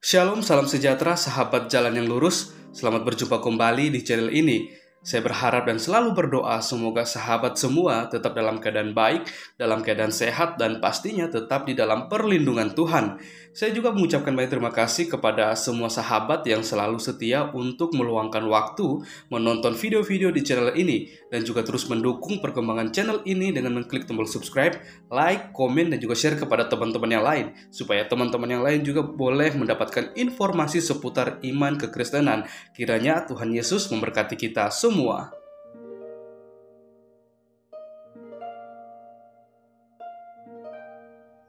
Shalom, salam sejahtera, sahabat jalan yang lurus. Selamat berjumpa kembali di channel ini. Saya berharap dan selalu berdoa semoga sahabat semua tetap dalam keadaan baik, dalam keadaan sehat, dan pastinya tetap di dalam perlindungan Tuhan. Saya juga mengucapkan banyak terima kasih kepada semua sahabat yang selalu setia untuk meluangkan waktu menonton video-video di channel ini, dan juga terus mendukung perkembangan channel ini dengan mengklik tombol subscribe, like, komen, dan juga share kepada teman-teman yang lain, supaya teman-teman yang lain juga boleh mendapatkan informasi seputar iman kekristenan. Kiranya Tuhan Yesus memberkati kita semua.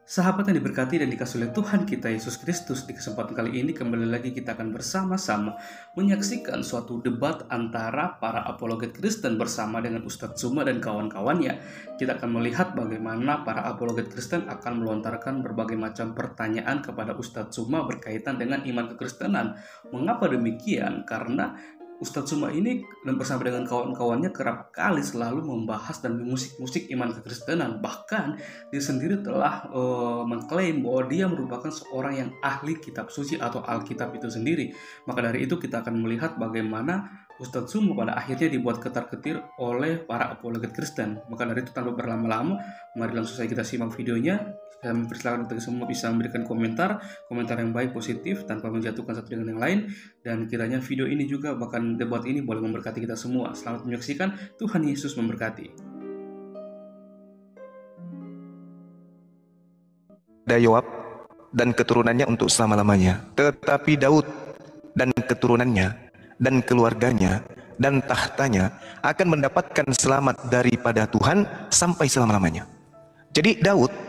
Sahabat yang diberkati dan dikasihi oleh Tuhan kita Yesus Kristus, di kesempatan kali ini kembali lagi kita akan bersama-sama menyaksikan suatu debat antara para apologet Kristen bersama dengan Ustadz Tsuma dan kawan-kawannya. Kita akan melihat bagaimana para apologet Kristen akan melontarkan berbagai macam pertanyaan kepada Ustadz Tsuma berkaitan dengan iman kekristenan. Mengapa demikian? Karena Ustadz Tsuma ini bersama dengan kawan-kawannya kerap kali selalu membahas dan musik-musik iman kekristenan. Bahkan dia sendiri telah mengklaim bahwa dia merupakan seorang yang ahli kitab suci atau Alkitab itu sendiri. Maka dari itu kita akan melihat bagaimana Ustadz Tsuma pada akhirnya dibuat ketar-ketir oleh para apologet Kristen. Maka dari itu tanpa berlama-lama, mari langsung saja kita simak videonya. Saya mempersilakan untuk semua bisa memberikan komentar yang baik, positif, tanpa menjatuhkan satu dengan yang lain. Dan kiranya video ini juga, bahkan debat ini boleh memberkati kita semua. Selamat menyaksikan, Tuhan Yesus memberkati. Ada Yoab dan keturunannya untuk selama-lamanya. Tetapi Daud dan keturunannya dan keluarganya dan tahtanya akan mendapatkan selamat daripada Tuhan sampai selama-lamanya. Jadi Daud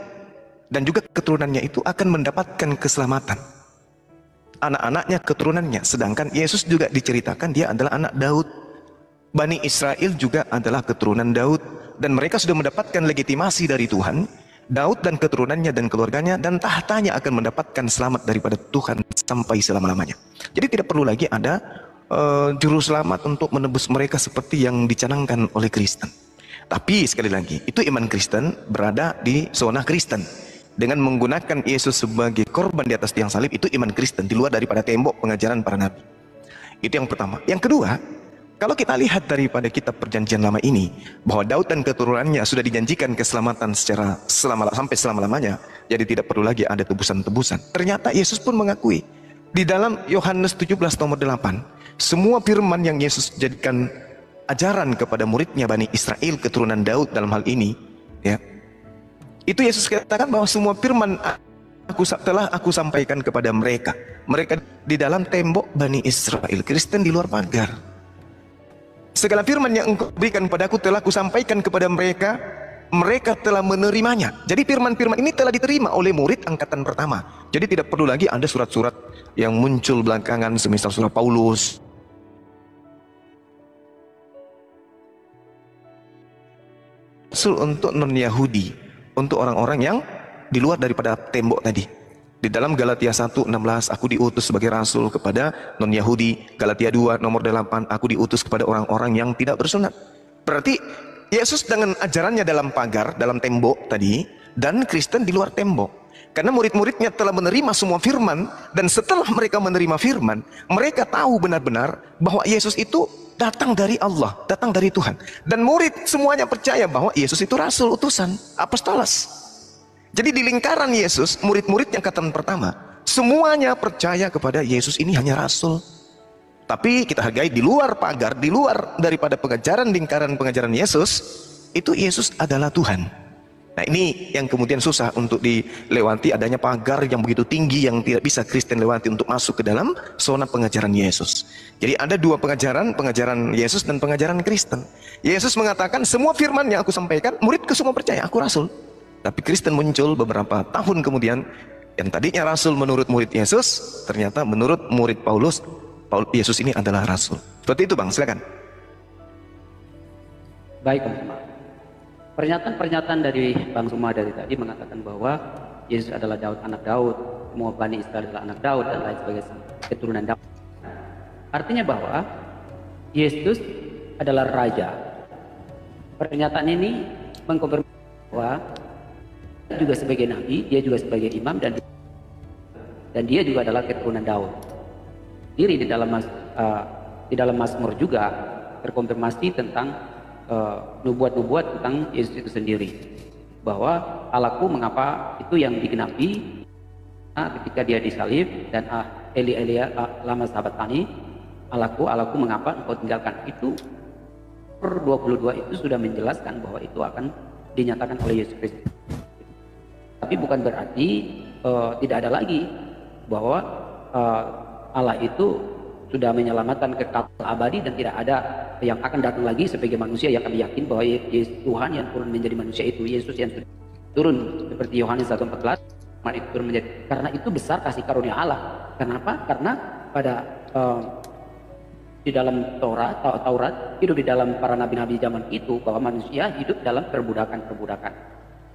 dan juga keturunannya itu akan mendapatkan keselamatan. Anak-anaknya, keturunannya. Sedangkan Yesus juga diceritakan dia adalah anak Daud. Bani Israel juga adalah keturunan Daud. Dan mereka sudah mendapatkan legitimasi dari Tuhan. Daud dan keturunannya dan keluarganya dan tahtanya akan mendapatkan selamat daripada Tuhan sampai selama-lamanya. Jadi tidak perlu lagi ada juru selamat untuk menebus mereka seperti yang dicanangkan oleh Kristen. Tapi sekali lagi, itu iman Kristen berada di zona Kristen. Dengan menggunakan Yesus sebagai korban di atas tiang salib, itu iman Kristen di luar daripada tembok pengajaran para nabi. Itu yang pertama. Yang kedua, kalau kita lihat daripada kitab perjanjian lama ini, bahwa Daud dan keturunannya sudah dijanjikan keselamatan secara sampai selama-lamanya, jadi tidak perlu lagi ada tebusan-tebusan. Ternyata Yesus pun mengakui di dalam Yohanes 17 nomor 8, semua firman yang Yesus jadikan ajaran kepada muridnya Bani Israel keturunan Daud dalam hal ini, ya, itu Yesus katakan bahwa semua firman telah aku sampaikan kepada mereka. Mereka di dalam tembok Bani Israel, Kristen di luar pagar. Segala firman yang engkau berikan padaku telah aku sampaikan kepada mereka. Mereka telah menerimanya. Jadi firman-firman ini telah diterima oleh murid angkatan pertama. Jadi tidak perlu lagi ada surat-surat yang muncul belakangan, semisal surat Paulus. Untuk non-Yahudi, untuk orang-orang yang di luar daripada tembok tadi. Di dalam Galatia 1:16, aku diutus sebagai rasul kepada non-Yahudi. Galatia 2 nomor 8, aku diutus kepada orang-orang yang tidak bersunat. Berarti Yesus dengan ajarannya dalam pagar, dalam tembok tadi, dan Kristen di luar tembok. Karena murid-muridnya telah menerima semua firman, dan setelah mereka menerima firman, mereka tahu benar-benar bahwa Yesus itu datang dari Allah, datang dari Tuhan. Dan murid semuanya percaya bahwa Yesus itu rasul, utusan, apostolos. Jadi di lingkaran Yesus, murid-murid yang angkatan pertama, semuanya percaya kepada Yesus ini hanya rasul. Tapi kita hargai di luar pagar, di luar daripada pengajaran lingkaran pengajaran Yesus, itu Yesus adalah Tuhan. Nah ini yang kemudian susah untuk dilewati, adanya pagar yang begitu tinggi yang tidak bisa Kristen lewati untuk masuk ke dalam zona pengajaran Yesus. Jadi ada dua pengajaran, pengajaran Yesus dan pengajaran Kristen. Yesus mengatakan semua firman yang aku sampaikan, muridku semua percaya aku rasul. Tapi Kristen muncul beberapa tahun kemudian, yang tadinya rasul menurut murid Yesus, ternyata menurut murid Paulus, Yesus ini adalah rasul. Seperti itu Bang, silakan. Baik Bang Tsuma. Pernyataan-pernyataan dari Bang Tsuma dari tadi mengatakan bahwa Yesus adalah Daud, anak Daud, semua Bani Israel adalah anak Daud dan lain sebagainya, keturunan Daud. Artinya bahwa Yesus adalah raja. Pernyataan ini mengkonfirmasi bahwa dia juga sebagai nabi, dia juga sebagai imam, dan dan dia juga adalah keturunan Daud. Diri di dalam Mazmur juga terkonfirmasi tentang nubuat-nubuat tentang Yesus itu sendiri, bahwa Allahku mengapa itu yang digenapi ketika dia disalib, dan Eli Eli lama sabatani, Allahku mengapa engkau tinggalkan. Itu per 22 itu sudah menjelaskan bahwa itu akan dinyatakan oleh Yesus Kristus. Tapi bukan berarti tidak ada lagi bahwa Allah itu sudah menyelamatkan kekal abadi dan tidak ada yang akan datang lagi sebagai manusia yang kami yakin bahwa Yesus Tuhan yang turun menjadi manusia itu, Yesus yang turun seperti Yohanes 1:14 itu turun menjadi, karena itu besar kasih karunia Allah. Kenapa? Karena pada di dalam Taurat hidup di dalam para nabi-nabi zaman itu bahwa manusia hidup dalam perbudakan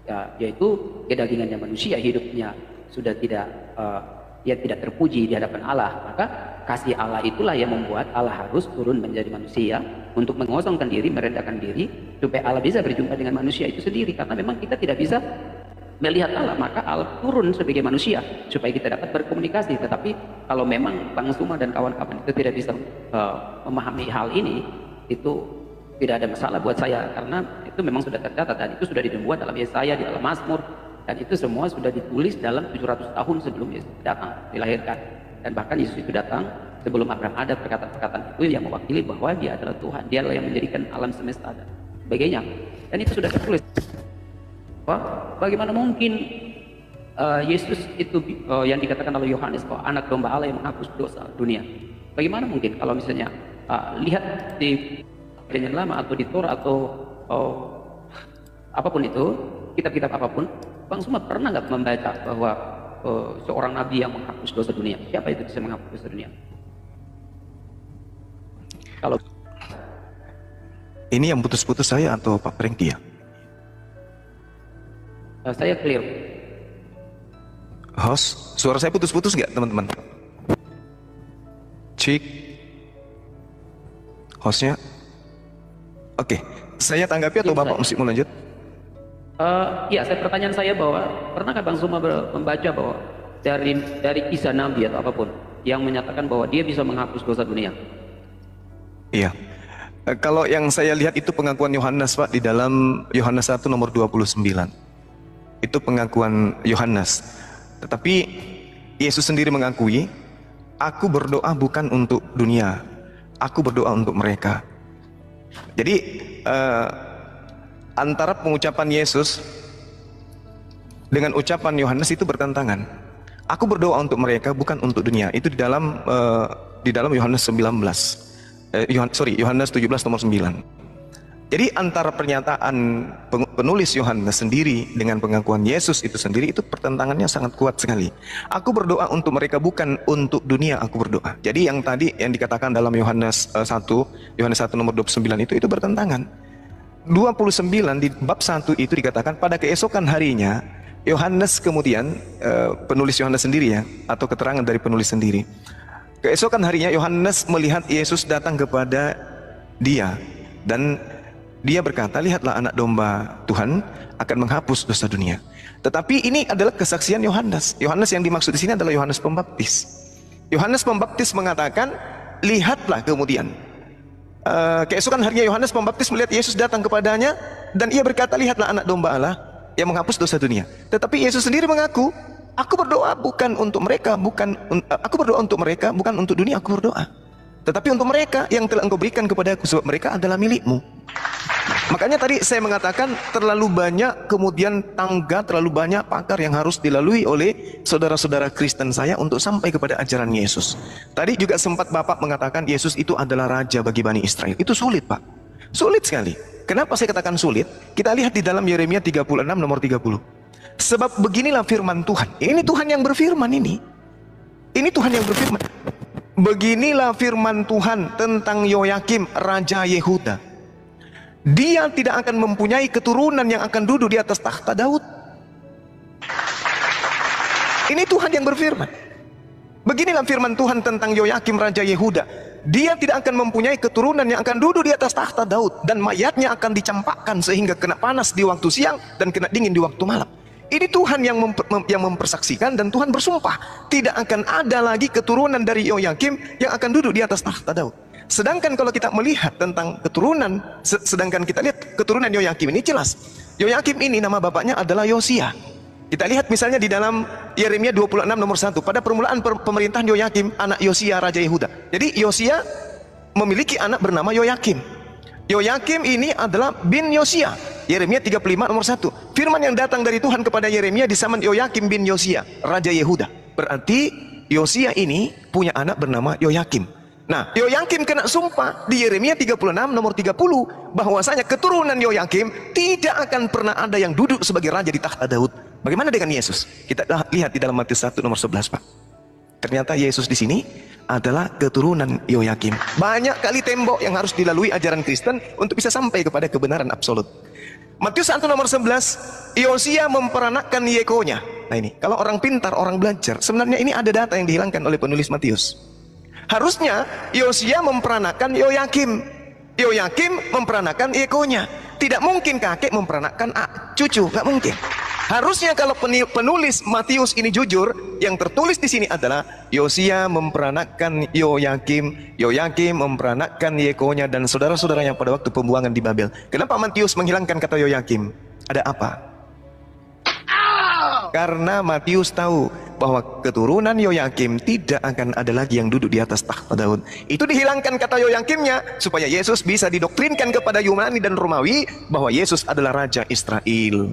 ya, yaitu kedagingannya manusia, hidupnya sudah tidak terpuji di hadapan Allah. Maka kasih Allah itulah yang membuat Allah harus turun menjadi manusia untuk mengosongkan diri, merendahkan diri, supaya Allah bisa berjumpa dengan manusia itu sendiri. Karena memang kita tidak bisa melihat Allah, maka Allah turun sebagai manusia supaya kita dapat berkomunikasi. Tetapi kalau memang Bang Suma dan kawan-kawan itu tidak bisa memahami hal ini, itu tidak ada masalah buat saya, karena itu memang sudah tercatat dan itu sudah dibuat dalam Yesaya, di dalam Mazmur, dan itu semua sudah ditulis dalam 700 tahun sebelum Yesus datang, dilahirkan. Dan bahkan Yesus itu datang sebelum Abraham ada, perkataan-perkataan itu yang mewakili bahwa dia adalah Tuhan, dia adalah yang menjadikan alam semesta dan sebagainya. Dan itu sudah tertulis. Bagaimana mungkin Yesus itu yang dikatakan oleh Yohanes bahwa anak domba Allah yang menghapus dosa dunia? Bagaimana mungkin kalau misalnya lihat di Perjanjian Lama atau di Torah atau apapun itu, kitab-kitab apapun, Bang Suma pernah nggak membaca bahwa seorang nabi yang menghapus dosa dunia? Siapa itu bisa menghapus dosa dunia? Kalau ini yang putus-putus saya atau Pak Prengki ya? Saya clear. Host, suara saya putus-putus nggak teman-teman? Cik. Hostnya? Oke, saya tanggapi atau Bapak mesti mau lanjut? Ya, pertanyaan saya bahwa pernahkah Bang Suma membaca bahwa dari kisah Nabi atau apapun yang menyatakan bahwa dia bisa menghapus dosa dunia? Iya. Kalau yang saya lihat itu pengakuan Yohanes, Pak, di dalam Yohanes 1 nomor 29. Itu pengakuan Yohanes. Tetapi Yesus sendiri mengakui, aku berdoa bukan untuk dunia, aku berdoa untuk mereka. Jadi antara pengucapan Yesus dengan ucapan Yohanes itu bertentangan. Aku berdoa untuk mereka bukan untuk dunia. Itu di dalam Yohanes 17 nomor 9. Jadi antara pernyataan penulis Yohanes sendiri dengan pengakuan Yesus itu sendiri itu pertentangannya sangat kuat sekali. Aku berdoa untuk mereka bukan untuk dunia, aku berdoa. Jadi yang tadi yang dikatakan dalam Yohanes 1 nomor 29 itu bertentangan. 29 di bab 1 itu dikatakan pada keesokan harinya Yohanes kemudian penulis Yohanes sendiri ya, atau keterangan dari penulis sendiri. Keesokan harinya Yohanes melihat Yesus datang kepada dia dan dia berkata, lihatlah anak domba Tuhan akan menghapus dosa dunia. Tetapi ini adalah kesaksian Yohanes. Yohanes yang dimaksud di sini adalah Yohanes Pembaptis. Yohanes Pembaptis mengatakan, lihatlah kemudian. Keesokan harinya Yohanes Pembaptis melihat Yesus datang kepadanya dan ia berkata, lihatlah anak domba Allah yang menghapus dosa dunia. Tetapi Yesus sendiri mengaku, aku berdoa bukan untuk mereka, aku berdoa untuk mereka, bukan untuk dunia aku berdoa. Tetapi untuk mereka yang telah engkau berikan kepada aku, sebab mereka adalah milikmu. Makanya tadi saya mengatakan terlalu banyak kemudian tangga, terlalu banyak pakar yang harus dilalui oleh saudara-saudara Kristen saya untuk sampai kepada ajaran Yesus. Tadi juga sempat Bapak mengatakan Yesus itu adalah raja bagi Bani Israel. Itu sulit, Pak. Sulit sekali. Kenapa saya katakan sulit? Kita lihat di dalam Yeremia 36 nomor 30. Sebab beginilah firman Tuhan. Ini Tuhan yang berfirman ini. Ini Tuhan yang berfirman. Beginilah firman Tuhan tentang Yoyakim, Raja Yehuda. Dia tidak akan mempunyai keturunan yang akan duduk di atas takhta Daud. Ini Tuhan yang berfirman. Beginilah firman Tuhan tentang Yoyakim Raja Yehuda. Dia tidak akan mempunyai keturunan yang akan duduk di atas takhta Daud, dan mayatnya akan dicampakkan sehingga kena panas di waktu siang dan kena dingin di waktu malam. Ini Tuhan yang mempersaksikan, dan Tuhan bersumpah tidak akan ada lagi keturunan dari Yoyakim yang akan duduk di atas tahta Daud. Sedangkan kalau kita melihat tentang keturunan, sedangkan kita lihat keturunan Yoyakim ini jelas. Yoyakim ini nama bapaknya adalah Yosia. Kita lihat misalnya di dalam Yeremia 26 nomor 1. Pada permulaan pemerintahan Yoyakim, anak Yosia Raja Yehuda. Jadi Yosia memiliki anak bernama Yoyakim. Yoyakim ini adalah bin Yosia. Yeremia 35 nomor 1. Firman yang datang dari Tuhan kepada Yeremia di zaman Yoyakim bin Yosia, Raja Yehuda. Berarti Yosia ini punya anak bernama Yoyakim. Nah, Yoyakim kena sumpah di Yeremia 36 nomor 30 bahwasanya keturunan Yoyakim tidak akan pernah ada yang duduk sebagai raja di tahta Daud. Bagaimana dengan Yesus? Kita lihat di dalam Matius 1 nomor 11, Pak. Ternyata Yesus di sini adalah keturunan Yoyakim. Banyak kali tembok yang harus dilalui ajaran Kristen untuk bisa sampai kepada kebenaran absolut. Matius 1 nomor 11, Yosia memperanakkan Yekonya. Nah ini, kalau orang pintar, orang belajar, sebenarnya ini ada data yang dihilangkan oleh penulis Matius. Harusnya Yosia memperanakkan Yoyakim, Yoyakim memperanakkan Yekonya. Tidak mungkin kakek memperanakkan cucu, nggak mungkin. Harusnya kalau penulis Matius ini jujur, yang tertulis di sini adalah Yosia memperanakkan Yoyakim, Yoyakim memperanakkan Yekonya dan saudara-saudaranya pada waktu pembuangan di Babel. Kenapa Matius menghilangkan kata Yoyakim? Ada apa? Karena Matius tahu bahwa keturunan Yoyakim tidak akan ada lagi yang duduk di atas tahta Daud. Itu dihilangkan kata Yoyakimnya supaya Yesus bisa didoktrinkan kepada Yunani dan Romawi bahwa Yesus adalah Raja Israel.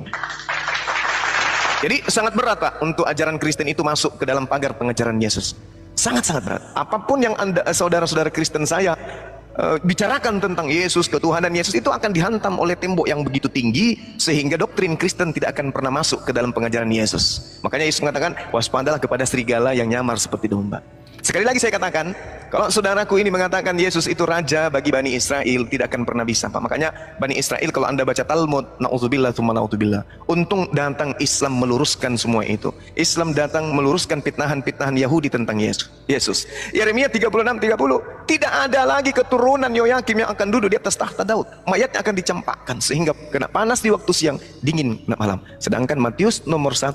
Jadi sangat berat, Pak, untuk ajaran Kristen itu masuk ke dalam pagar pengajaran Yesus. Sangat-sangat berat. Apapun yang saudara-saudara Kristen saya bicarakan tentang Yesus, ketuhanan Yesus, itu akan dihantam oleh tembok yang begitu tinggi sehingga doktrin Kristen tidak akan pernah masuk ke dalam pengajaran Yesus. Makanya Yesus mengatakan, waspadalah kepada serigala yang nyamar seperti domba. Sekali lagi saya katakan, kalau saudaraku ini mengatakan Yesus itu raja bagi Bani Israel, tidak akan pernah bisa, Pak. Makanya Bani Israel, kalau Anda baca Talmud, na'udzubillah tsumma na'udzubillah, untung datang Islam meluruskan semua itu. Islam datang meluruskan pitnahan-pitnahan Yahudi tentang Yesus. Yeremia 36:30, tidak ada lagi keturunan Yoyakim yang akan duduk di atas tahta Daud. Mayatnya akan dicampakkan sehingga kena panas di waktu siang, dingin malam. Sedangkan Matius nomor 1,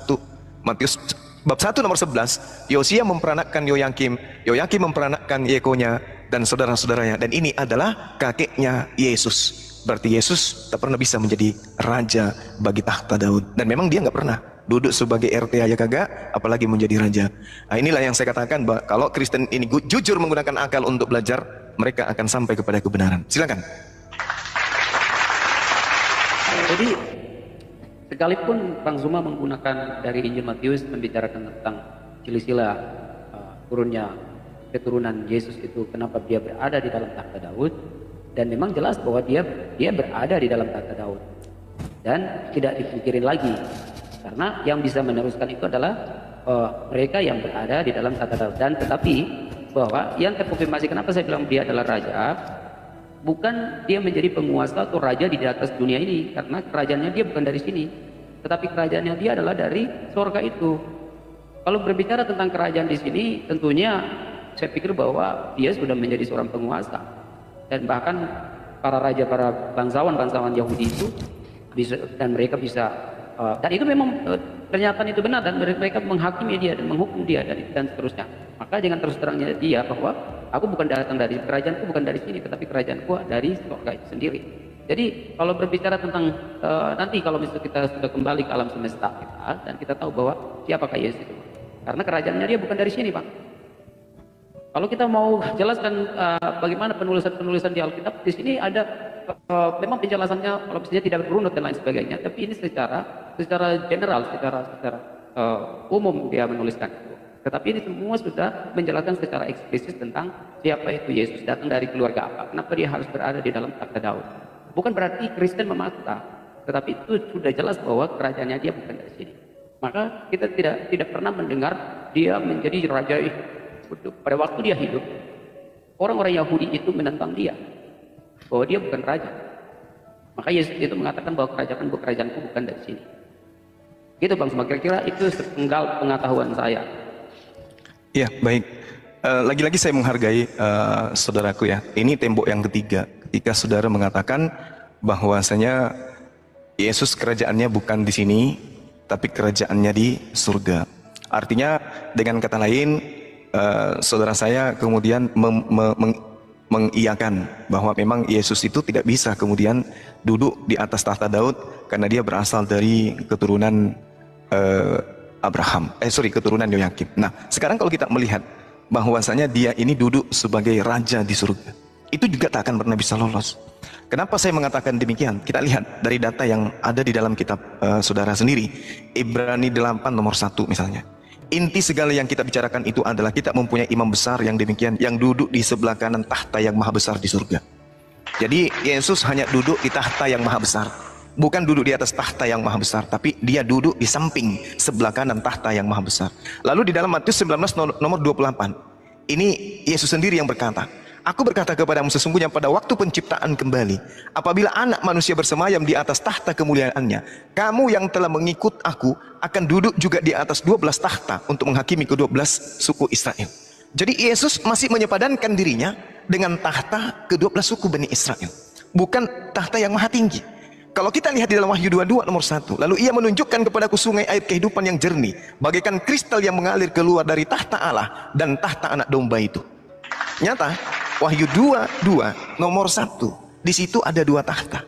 Matius bab 1 nomor 11, Yosia memperanakkan Yoyakim, Yoyakim memperanakkan Yekonya dan saudara-saudaranya. Dan ini adalah kakeknya Yesus. Berarti Yesus tak pernah bisa menjadi raja bagi tahta Daud. Dan memang dia nggak pernah duduk sebagai RT aja kagak, apalagi menjadi raja. Nah, inilah yang saya katakan bahwa kalau Kristen ini jujur menggunakan akal untuk belajar, mereka akan sampai kepada kebenaran. Silakan. Jadi sekalipun Bang Zuma menggunakan dari Injil Matius membicarakan tentang silsilah turunnya keturunan Yesus itu, kenapa dia berada di dalam tahta Daud, dan memang jelas bahwa dia berada di dalam tahta Daud dan tidak dipikirin lagi, karena yang bisa meneruskan itu adalah mereka yang berada di dalam tahta Daud. Dan tetapi bahwa yang terkonfirmasi, kenapa saya bilang dia adalah raja, bukan dia menjadi penguasa atau raja di atas dunia ini, karena kerajaannya dia bukan dari sini, tetapi kerajaannya dia adalah dari surga itu. Kalau berbicara tentang kerajaan di sini, tentunya saya pikir bahwa dia sudah menjadi seorang penguasa, dan bahkan para raja, para bangsawan Yahudi itu bisa, dan mereka bisa dan itu memang pernyataan itu benar, dan mereka menghakimi dia dan menghukum dia dan seterusnya. Maka jangan terus terangnya dia bahwa aku bukan datang dari kerajaanku, bukan dari sini, tetapi kerajaanku dari surga itu sendiri. Jadi kalau berbicara tentang nanti kalau misalnya kita sudah kembali ke alam semesta kita, dan kita tahu bahwa siapakah Yesus itu, karena kerajaannya dia bukan dari sini, Pak. Kalau kita mau jelaskan bagaimana penulisan di Alkitab, di sini ada memang penjelasannya kalau misalnya tidak berunut dan lain sebagainya, tapi ini secara general, secara umum dia menuliskan. Tetapi ini semua sudah menjelaskan secara eksplisit tentang siapa itu Yesus, datang dari keluarga apa, kenapa dia harus berada di dalam tahta Daud. Bukan berarti Kristen memaksa, tetapi itu sudah jelas bahwa kerajaannya dia bukan dari sini. Maka kita tidak pernah mendengar dia menjadi raja. Pada waktu dia hidup, orang-orang Yahudi itu menentang dia bahwa dia bukan raja. Maka Yesus itu mengatakan bahwa kerajaanku bukan dari sini. Gitu Bang, kira-kira itu sepenggal pengetahuan saya. Ya, baik. Lagi-lagi saya menghargai saudaraku ya. Ini tembok yang ketiga ketika saudara mengatakan bahwasanya Yesus kerajaannya bukan di sini, tapi kerajaannya di surga. Artinya dengan kata lain, saudara saya kemudian mengiyakan bahwa memang Yesus itu tidak bisa kemudian duduk di atas tahta Daud karena dia berasal dari keturunan keturunan Yoyakim. Nah, sekarang kalau kita melihat bahwasanya dia ini duduk sebagai raja di surga, itu juga tak akan pernah bisa lolos. Kenapa saya mengatakan demikian? Kita lihat dari data yang ada di dalam kitab saudara sendiri, Ibrani 8 nomor 1 misalnya. Inti segala yang kita bicarakan itu adalah kita mempunyai imam besar yang demikian, yang duduk di sebelah kanan tahta yang maha besar di surga. Jadi Yesus hanya duduk di tahta yang maha besar, bukan duduk di atas tahta yang maha besar, tapi dia duduk di samping sebelah kanan tahta yang maha besar. Lalu di dalam Matius 19 nomor 28, ini Yesus sendiri yang berkata, aku berkata kepadamu sesungguhnya pada waktu penciptaan kembali, apabila anak manusia bersemayam di atas tahta kemuliaannya, kamu yang telah mengikut aku akan duduk juga di atas 12 tahta untuk menghakimi ke-12 suku Israel. Jadi Yesus masih menyepadankan dirinya dengan tahta ke-12 suku Bani Israel, bukan tahta yang maha tinggi. Kalau kita lihat di dalam Wahyu 22 nomor 1, lalu ia menunjukkan kepadaku sungai air kehidupan yang jernih, bagaikan kristal yang mengalir keluar dari tahta Allah dan tahta anak domba itu. Nyata, Wahyu 22 nomor 1, di situ ada 2 tahta.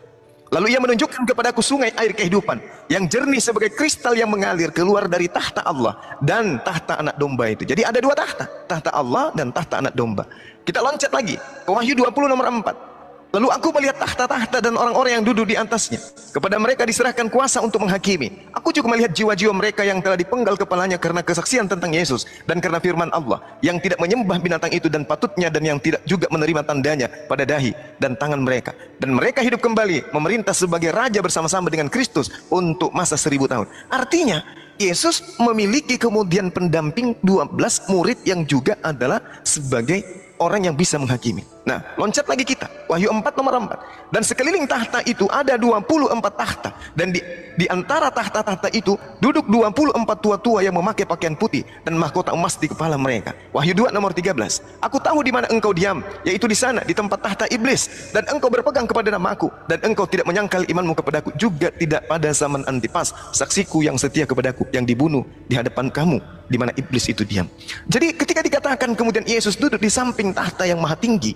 Lalu ia menunjukkan kepadaku sungai air kehidupan yang jernih sebagai kristal yang mengalir keluar dari tahta Allah dan tahta anak domba itu. Jadi ada 2 tahta, tahta Allah dan tahta anak domba. Kita loncat lagi ke Wahyu 20 nomor 4. Lalu aku melihat tahta-tahta dan orang-orang yang duduk di atasnya. Kepada mereka diserahkan kuasa untuk menghakimi. Aku juga melihat jiwa-jiwa mereka yang telah dipenggal kepalanya karena kesaksian tentang Yesus dan karena firman Allah, yang tidak menyembah binatang itu dan patutnya, dan yang tidak juga menerima tandanya pada dahi dan tangan mereka. Dan mereka hidup kembali memerintah sebagai raja bersama-sama dengan Kristus untuk masa 1000 tahun. Artinya Yesus memiliki kemudian pendamping 12 murid yang juga adalah sebagai orang yang bisa menghakimi. Nah, loncat lagi kita, Wahyu 4 nomor 4. Dan sekeliling tahta itu ada 24 tahta, dan di antara tahta-tahta itu duduk 24 tua-tua yang memakai pakaian putih dan mahkota emas di kepala mereka. Wahyu 2 nomor 13. Aku tahu di mana engkau diam, yaitu di sana, di tempat tahta iblis, dan engkau berpegang kepada namaku, dan engkau tidak menyangkal imanmu kepadaku, juga tidak pada zaman Antipas, saksiku yang setia kepadaku, yang dibunuh di hadapan kamu, di mana iblis itu diam. Jadi ketika dikatakan kemudian Yesus duduk di samping tahta yang maha tinggi,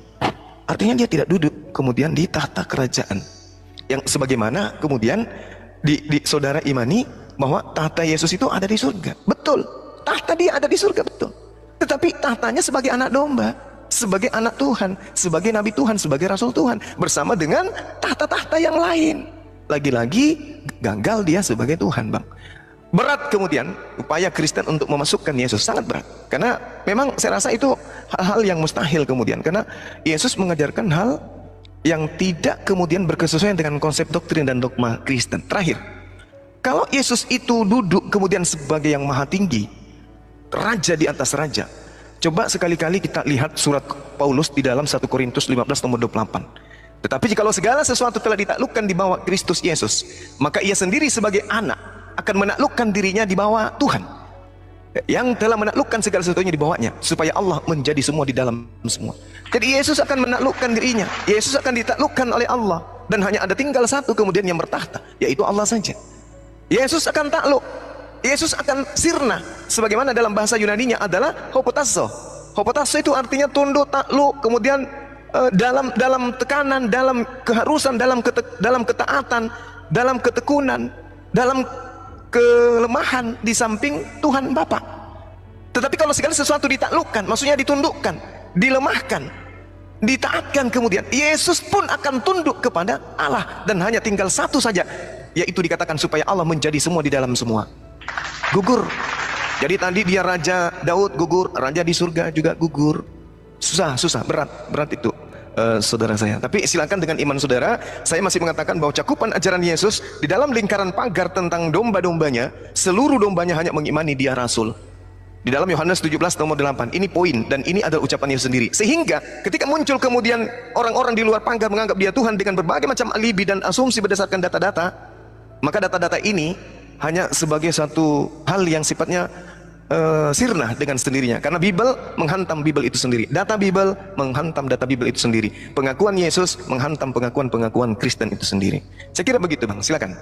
artinya dia tidak duduk kemudian di tahta kerajaan yang sebagaimana kemudian di saudara imani bahwa tahta Yesus itu ada di surga. Betul, tahta dia ada di surga, betul. Tetapi tahtanya sebagai anak domba, sebagai anak Tuhan, sebagai nabi Tuhan, sebagai rasul Tuhan, bersama dengan tahta-tahta yang lain. Lagi-lagi gagal dia sebagai Tuhan, Bang. Berat kemudian upaya Kristen untuk memasukkan Yesus, sangat berat. Karena memang saya rasa itu hal-hal yang mustahil kemudian, karena Yesus mengajarkan hal yang tidak kemudian berkesesuaian dengan konsep doktrin dan dogma Kristen. Terakhir, kalau Yesus itu duduk kemudian sebagai yang maha tinggi, raja di atas raja, coba sekali-kali kita lihat surat Paulus di dalam 1 Korintus 15 nomor 28. Tetapi jikalau segala sesuatu telah ditaklukkan di bawah Kristus Yesus, maka ia sendiri sebagai anak akan menaklukkan dirinya di bawah Tuhan, yang telah menaklukkan segala sesuatunya di bawahnya, supaya Allah menjadi semua di dalam semua. Jadi Yesus akan menaklukkan dirinya, Yesus akan ditaklukkan oleh Allah, dan hanya ada tinggal satu kemudian yang bertahta, yaitu Allah saja. Yesus akan takluk, Yesus akan sirna, sebagaimana dalam bahasa Yunaninya adalah hopotasso. Hopotasso itu artinya tunduk, takluk, kemudian dalam tekanan, dalam keharusan, dalam ketaatan, dalam ketekunan, dalam kelemahan di samping Tuhan Bapa. Tetapi kalau segala sesuatu ditaklukkan, maksudnya ditundukkan, dilemahkan, ditaatkan, kemudian Yesus pun akan tunduk kepada Allah, dan hanya tinggal satu saja, yaitu dikatakan supaya Allah menjadi semua di dalam semua. Gugur. Jadi tadi dia Raja Daud gugur, raja di surga juga gugur. Susah, berat itu. Saudara saya, tapi silakan dengan iman saudara, saya masih mengatakan bahwa cakupan ajaran Yesus di dalam lingkaran pagar tentang domba-dombanya, seluruh dombanya hanya mengimani dia rasul. Di dalam Yohanes 17 nomor 8, ini poin, dan ini adalah ucapan Yesus sendiri. Sehingga ketika muncul kemudian orang-orang di luar pagar menganggap dia Tuhan dengan berbagai macam alibi dan asumsi berdasarkan data-data, maka data-data ini hanya sebagai satu hal yang sifatnya sirna dengan sendirinya, karena Bible menghantam Bible itu sendiri, data Bible menghantam data Bible itu sendiri, pengakuan Yesus menghantam pengakuan Kristen itu sendiri. Saya kira begitu, Bang. Silakan.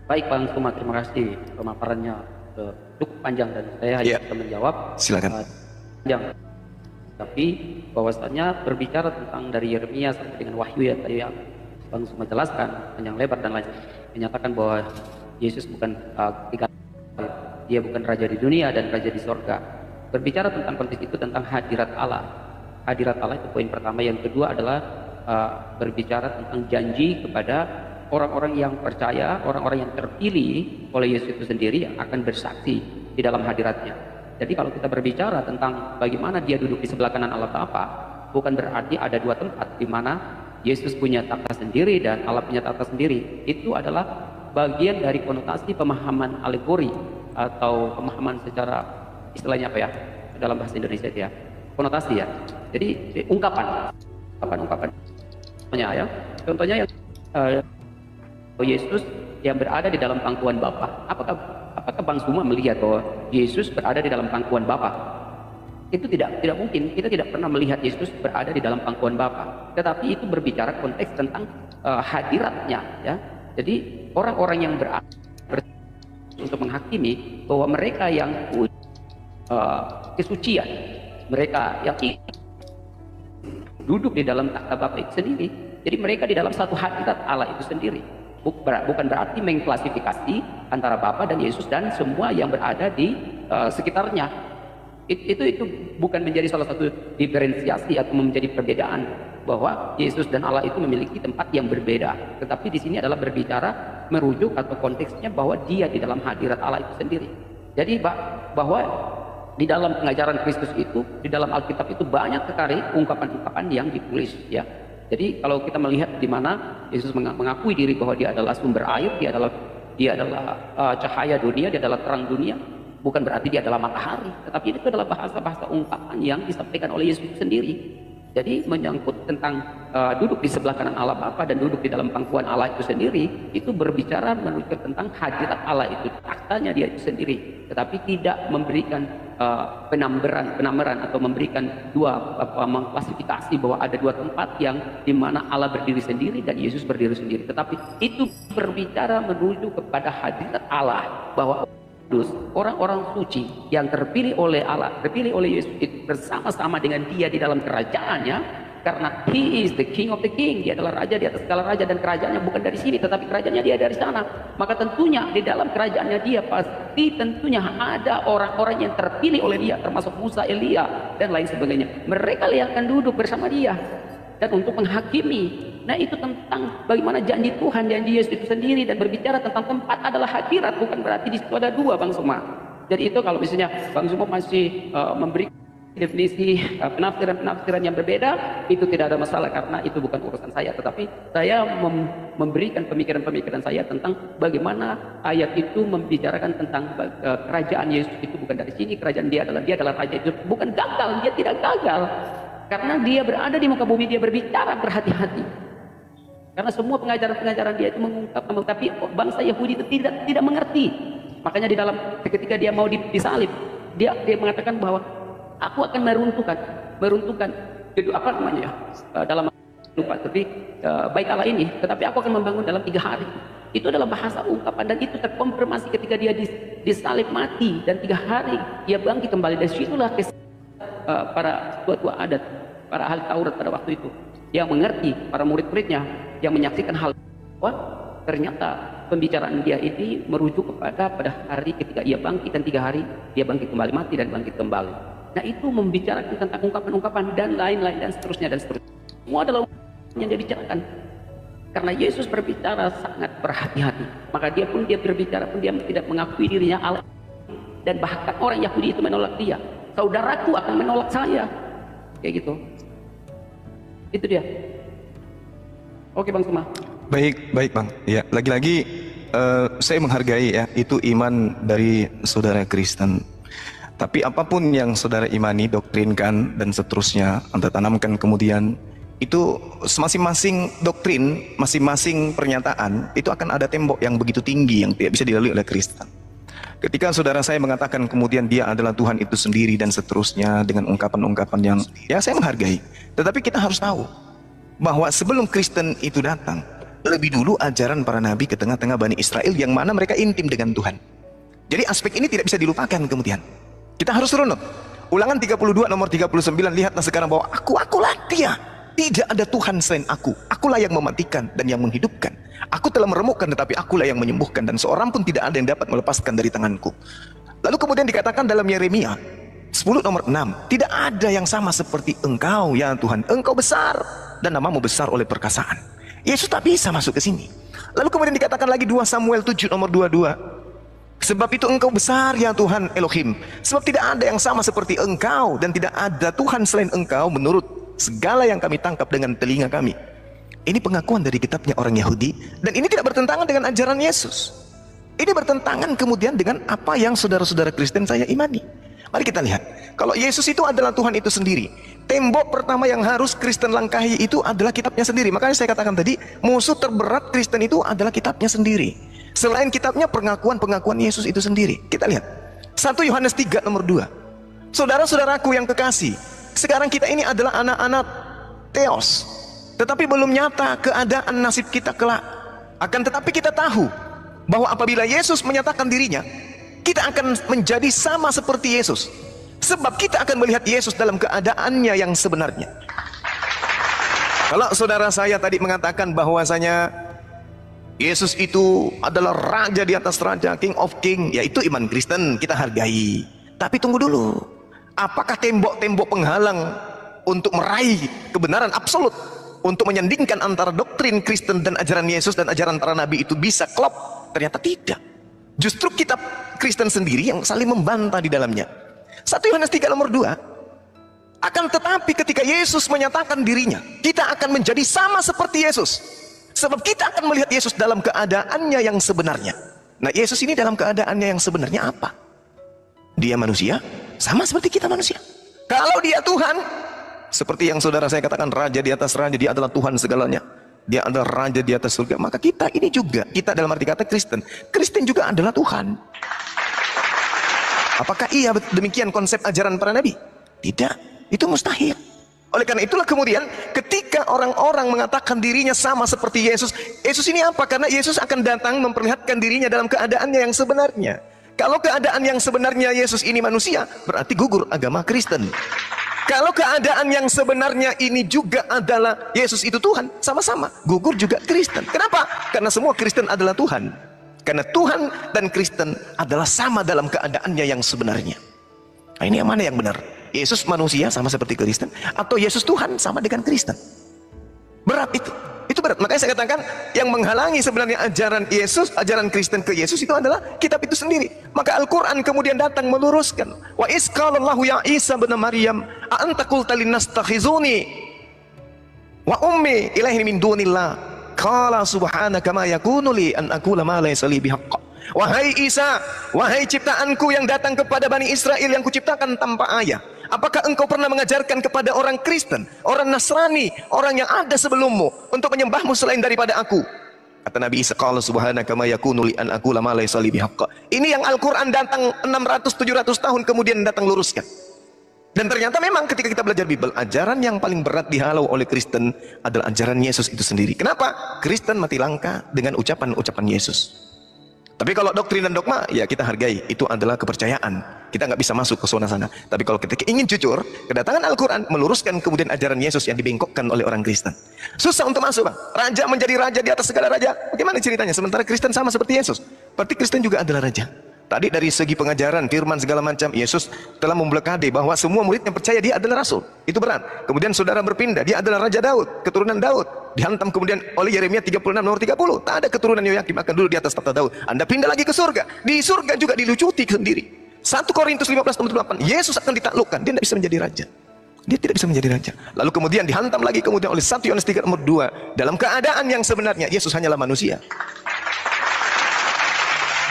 Baik Bang Suma, terima kasih pemaparannya cukup panjang dan saya hanya Ya, bisa menjawab silakan. panjang. Tapi bahwasannya berbicara tentang dari Yeremia sampai dengan Wahyu ya tadi yang Bang Suma jelaskan panjang lebar dan lain, menyatakan bahwa Yesus bukan dia bukan raja di dunia dan raja di sorga. Berbicara tentang konteks itu tentang hadirat Allah. Hadirat Allah itu poin pertama. Yang kedua adalah berbicara tentang janji kepada orang-orang yang percaya, orang-orang yang terpilih oleh Yesus itu sendiri yang akan bersaksi di dalam hadiratnya. Jadi kalau kita berbicara tentang bagaimana dia duduk di sebelah kanan Allah Bapa, bukan berarti ada dua tempat di mana Yesus punya takhta sendiri dan Allah punya takhta sendiri. Itu adalah bagian dari konotasi pemahaman alegori atau pemahaman secara istilahnya apa ya dalam bahasa Indonesia itu ya, konotasi ya. Jadi ungkapan ya. Contohnya yang Yesus yang berada di dalam pangkuan Bapa. Apakah Bang Suma melihat bahwa Yesus berada di dalam pangkuan Bapa? Itu tidak mungkin. Kita tidak pernah melihat Yesus berada di dalam pangkuan Bapa. Tetapi itu berbicara konteks tentang hadiratnya ya. Jadi orang-orang yang berada untuk menghakimi bahwa mereka yang kesucian, mereka yang duduk di dalam takhta Bapa itu sendiri. Jadi mereka di dalam satu hadirat Allah itu sendiri. Bukan berarti mengklasifikasi antara Bapa dan Yesus dan semua yang berada di sekitarnya. Itu bukan menjadi salah satu diferensiasi atau menjadi perbedaan bahwa Yesus dan Allah itu memiliki tempat yang berbeda. Tetapi di sini adalah berbicara merujuk atau konteksnya bahwa dia di dalam hadirat Allah itu sendiri. Jadi bahwa di dalam pengajaran Kristus itu, di dalam Alkitab itu banyak sekali ungkapan-ungkapan yang ditulis ya. Jadi kalau kita melihat di mana Yesus mengakui diri bahwa dia adalah sumber air, dia adalah cahaya dunia, dia adalah terang dunia, bukan berarti dia adalah matahari, tetapi itu adalah bahasa-bahasa ungkapan yang disampaikan oleh Yesus sendiri. Jadi menyangkut tentang duduk di sebelah kanan Allah Bapa dan duduk di dalam pangkuan Allah itu sendiri, itu berbicara menunjukkan tentang hadirat Allah itu, taktanya dia itu sendiri, tetapi tidak memberikan penambaran atau memberikan mengklasifikasi bahwa ada dua tempat yang dimana Allah berdiri sendiri dan Yesus berdiri sendiri. Tetapi itu berbicara menuju kepada hadirat Allah, bahwa orang-orang suci yang terpilih oleh Allah, terpilih oleh Yesus itu bersama-sama dengan dia di dalam kerajaannya, karena He is the King of the King, dia adalah raja di atas segala raja dan kerajaannya bukan dari sini tetapi kerajaannya dia dari sana. Maka tentunya di dalam kerajaannya dia pasti tentunya ada orang-orang yang terpilih oleh dia, termasuk Musa, Elia dan lain sebagainya. Mereka yang akan duduk bersama dia dan untuk menghakimi. Nah itu tentang bagaimana janji Tuhan, janji Yesus itu sendiri, dan berbicara tentang tempat adalah hadirat, bukan berarti di situ ada dua Bang Suma. Jadi itu kalau misalnya Bang Suma masih memberi definisi penafsiran yang berbeda, itu tidak ada masalah karena itu bukan urusan saya, tetapi saya memberikan pemikiran-pemikiran saya tentang bagaimana ayat itu membicarakan tentang kerajaan Yesus itu bukan dari sini, kerajaan dia adalah raja itu bukan gagal, dia tidak gagal karena dia berada di muka bumi, dia berbicara berhati-hati. Karena semua pengajaran-pengajaran dia itu mengungkap, tapi bangsa Yahudi itu tidak mengerti. Makanya di dalam ketika dia mau disalib, dia mengatakan bahwa aku akan meruntuhkan apa namanya ya, dalam lupa, tapi baik Allah ini, tetapi aku akan membangun dalam 3 hari. Itu adalah bahasa ungkapan dan itu terkonfirmasi ketika dia disalib mati dan 3 hari dia bangkit kembali. Dan situlah para tua-tua adat, para ahli Taurat pada waktu itu yang mengerti, para murid-muridnya yang menyaksikan hal bahwa ternyata pembicaraan dia ini merujuk pada hari ketika ia bangkit dan 3 hari dia bangkit kembali, mati dan bangkit kembali. Nah itu membicarakan tentang ungkapan-ungkapan dan lain-lain dan seterusnya. Semua adalah yang dia bicarakan. Karena Yesus berbicara sangat berhati-hati, maka dia berbicara pun dia tidak mengakui dirinya Allah. Dan bahkan orang Yahudi itu menolak dia. Saudaraku akan menolak saya, kayak gitu. Itu dia. Oke Bang Suma. Baik Bang. Ya, lagi-lagi saya menghargai ya, itu iman dari saudara Kristen. Tapi apapun yang saudara imani, doktrinkan dan seterusnya, Anda tanamkan kemudian, itu masing-masing doktrin, masing-masing pernyataan, itu akan ada tembok yang begitu tinggi yang tidak bisa dilalui oleh Kristen. Ketika saudara saya mengatakan kemudian dia adalah Tuhan itu sendiri dan seterusnya dengan ungkapan-ungkapan yang ya saya menghargai. Tetapi kita harus tahu bahwa sebelum Kristen itu datang, lebih dulu ajaran para nabi ke tengah-tengah Bani Israel yang mana mereka intim dengan Tuhan. Jadi aspek ini tidak bisa dilupakan kemudian. Kita harus runut. Ulangan 32 nomor 39, lihatlah sekarang bahwa akulah dia. Tidak ada Tuhan selain aku. Akulah yang mematikan dan yang menghidupkan. Aku telah meremukkan tetapi akulah yang menyembuhkan, dan seorang pun tidak ada yang dapat melepaskan dari tanganku. Lalu kemudian dikatakan dalam Yeremia 10 nomor 6, tidak ada yang sama seperti engkau ya Tuhan. Engkau besar dan namamu besar oleh perkasaan. Yesus tak bisa masuk ke sini. Lalu kemudian dikatakan lagi 2 Samuel 7 nomor 22. Sebab itu engkau besar ya Tuhan Elohim. Sebab tidak ada yang sama seperti engkau, dan tidak ada Tuhan selain engkau menurut segala yang kami tangkap dengan telinga kami. Ini pengakuan dari kitabnya orang Yahudi, dan ini tidak bertentangan dengan ajaran Yesus. Ini bertentangan kemudian dengan apa yang saudara-saudara Kristen saya imani. Mari kita lihat, kalau Yesus itu adalah Tuhan itu sendiri, tembok pertama yang harus Kristen langkahi itu adalah kitabnya sendiri. Makanya saya katakan tadi, musuh terberat Kristen itu adalah kitabnya sendiri. Selain kitabnya, pengakuan-pengakuan Yesus itu sendiri. Kita lihat 1 Yohanes 3 nomor 2. Saudara-saudaraku yang kekasih, sekarang kita ini adalah anak-anak Theos, tetapi belum nyata keadaan nasib kita kelak. Akan tetapi kita tahu bahwa apabila Yesus menyatakan dirinya, kita akan menjadi sama seperti Yesus. Sebab kita akan melihat Yesus dalam keadaannya yang sebenarnya. Kalau saudara saya tadi mengatakan bahwasanya Yesus itu adalah raja di atas raja, King of King, yaitu iman Kristen, kita hargai. Tapi tunggu dulu, apakah tembok-tembok penghalang untuk meraih kebenaran absolut, untuk menyandingkan antara doktrin Kristen dan ajaran Yesus dan ajaran para nabi itu bisa klop? Ternyata tidak. Justru kitab Kristen sendiri yang saling membantah di dalamnya. 1 Yohanes 3 nomor 2. Akan tetapi ketika Yesus menyatakan dirinya, kita akan menjadi sama seperti Yesus. Sebab kita akan melihat Yesus dalam keadaannya yang sebenarnya. Nah, Yesus ini dalam keadaannya yang sebenarnya apa? Dia manusia, sama seperti kita manusia. Kalau dia Tuhan, seperti yang saudara saya katakan, raja di atas raja, dia adalah Tuhan segalanya. Dia adalah raja di atas surga. Maka kita ini juga, kita dalam arti kata Kristen, Kristen juga adalah Tuhan. Apakah iya demikian konsep ajaran para nabi? Tidak, itu mustahil. Oleh karena itulah kemudian ketika orang-orang mengatakan dirinya sama seperti Yesus, Yesus ini apa? Karena Yesus akan datang memperlihatkan dirinya dalam keadaannya yang sebenarnya. Kalau keadaan yang sebenarnya Yesus ini manusia, berarti gugur agama Kristen. Kalau keadaan yang sebenarnya ini juga adalah Yesus itu Tuhan, sama-sama gugur juga Kristen. Kenapa? Karena semua Kristen adalah Tuhan. Karena Tuhan dan Kristen adalah sama dalam keadaannya yang sebenarnya. Nah, ini yang mana yang benar? Yesus manusia sama seperti Kristen, atau Yesus Tuhan sama dengan Kristen? Berat itu. Itu berat. Makanya saya katakan yang menghalangi sebenarnya ajaran Yesus, ajaran Kristen ke Yesus itu adalah kitab itu sendiri. Maka Al-Quran kemudian datang meluruskan. Wa iz qalallahu ya Isa bin Maryam a anta qulta linnas takhizuni wa ummi ilaahin min dunillah qala subhanaka ma yakunu li an aqula ma laysa li bihaqq. Wahai Isa, wahai ciptaanku yang datang kepada Bani Israel yang kuciptakan tanpa ayah, apakah engkau pernah mengajarkan kepada orang Kristen, orang Nasrani, orang yang ada sebelummu untuk menyembahmu selain daripada aku? Kata Nabi Isa, qala subhanaka ma yakunu li an aqula ma laysa li bihaqq. Ini yang Al-Quran datang 600-700 tahun kemudian datang luruskan. Dan ternyata memang ketika kita belajar Bible, ajaran yang paling berat dihalau oleh Kristen adalah ajaran Yesus itu sendiri. Kenapa? Kristen mati langka dengan ucapan-ucapan Yesus. Tapi kalau doktrin dan dogma, ya kita hargai. Itu adalah kepercayaan. Kita nggak bisa masuk ke zona sana. Tapi kalau kita ingin jujur, kedatangan Al-Quran meluruskan kemudian ajaran Yesus yang dibengkokkan oleh orang Kristen. Susah untuk masuk, Bang. Raja menjadi raja di atas segala raja. Bagaimana ceritanya? Sementara Kristen sama seperti Yesus. Berarti Kristen juga adalah raja. Tadi dari segi pengajaran, firman segala macam, Yesus telah memblokade bahwa semua murid yang percaya dia adalah rasul. Itu berat. Kemudian saudara berpindah, dia adalah Raja Daud, keturunan Daud. Dihantam kemudian oleh Yeremia 36 nomor 30. Tak ada keturunan Yoyakim akan dulu di atas tahta Daud. Anda pindah lagi ke surga. Di surga juga dilucuti sendiri. 1 Korintus 15 nomor 8. Yesus akan ditaklukkan. Dia tidak bisa menjadi raja. Dia tidak bisa menjadi raja. Lalu kemudian dihantam lagi kemudian oleh 1 Yohanes 3 nomor 2. Dalam keadaan yang sebenarnya, Yesus hanyalah manusia.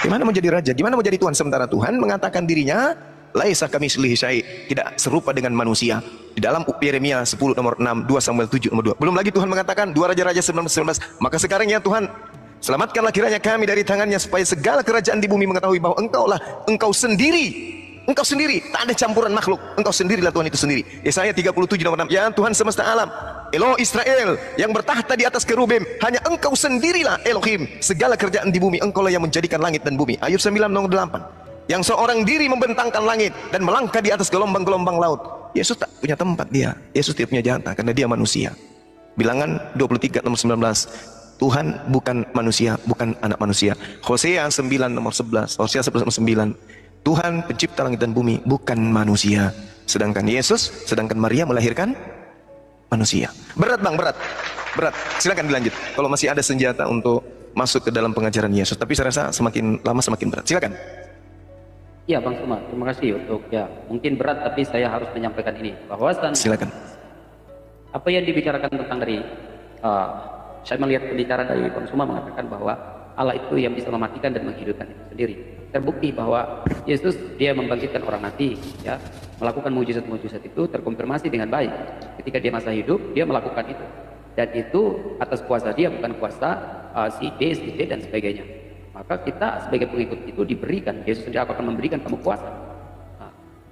Gimana mau jadi raja? Gimana mau jadi Tuhan? Sementara Tuhan mengatakan dirinya laisa kamitslihi syai', tidak serupa dengan manusia. Di dalam Yeremia 10 nomor 6, 2 Samuel 7 nomor 2. Belum lagi Tuhan mengatakan 2 Raja-Raja 19, maka sekarang ya Tuhan, selamatkanlah kiranya kami dari tangannya supaya segala kerajaan di bumi mengetahui bahwa engkau sendiri, tak ada campuran makhluk. Engkau sendirilah Tuhan itu sendiri. Yesaya 37 nomor 6. Ya Tuhan semesta alam, Eloh Israel yang bertahta di atas kerubim, hanya engkau sendirilah Elohim, segala kerjaan di bumi engkaulah yang menjadikan langit dan bumi. Ayub 9 nomor 8. Yang seorang diri membentangkan langit dan melangkah di atas gelombang-gelombang laut. Yesus tak punya tempat dia, Yesus tidak punya jatah karena dia manusia. Bilangan 23 nomor 19, Tuhan bukan manusia, bukan anak manusia. Hosea 9 nomor 11, Hosea 11 nomor 9, Tuhan pencipta langit dan bumi, bukan manusia. Sedangkan Maria melahirkan manusia. Berat bang, berat. Silakan dilanjut. Kalau masih ada senjata untuk masuk ke dalam pengajaran Yesus, tapi saya rasa semakin lama semakin berat. Silakan. Ya Bang Suma, terima kasih untuk mungkin berat, tapi saya harus menyampaikan ini bahwa silakan. Apa yang dibicarakan tentang dari saya melihat pembicaraan dari Bang Suma mengatakan bahwa Allah itu yang bisa mematikan dan menghidupkan itu sendiri. Terbukti bahwa Yesus dia membangkitkan orang mati, ya, melakukan mujizat-mujizat itu terkonfirmasi dengan baik. Ketika dia masa hidup, dia melakukan itu. Dan itu atas kuasa dia, bukan kuasa si B, si C dan sebagainya. Maka kita sebagai pengikut itu diberikan, Yesus sendiri, aku akan memberikan kamu kuasa.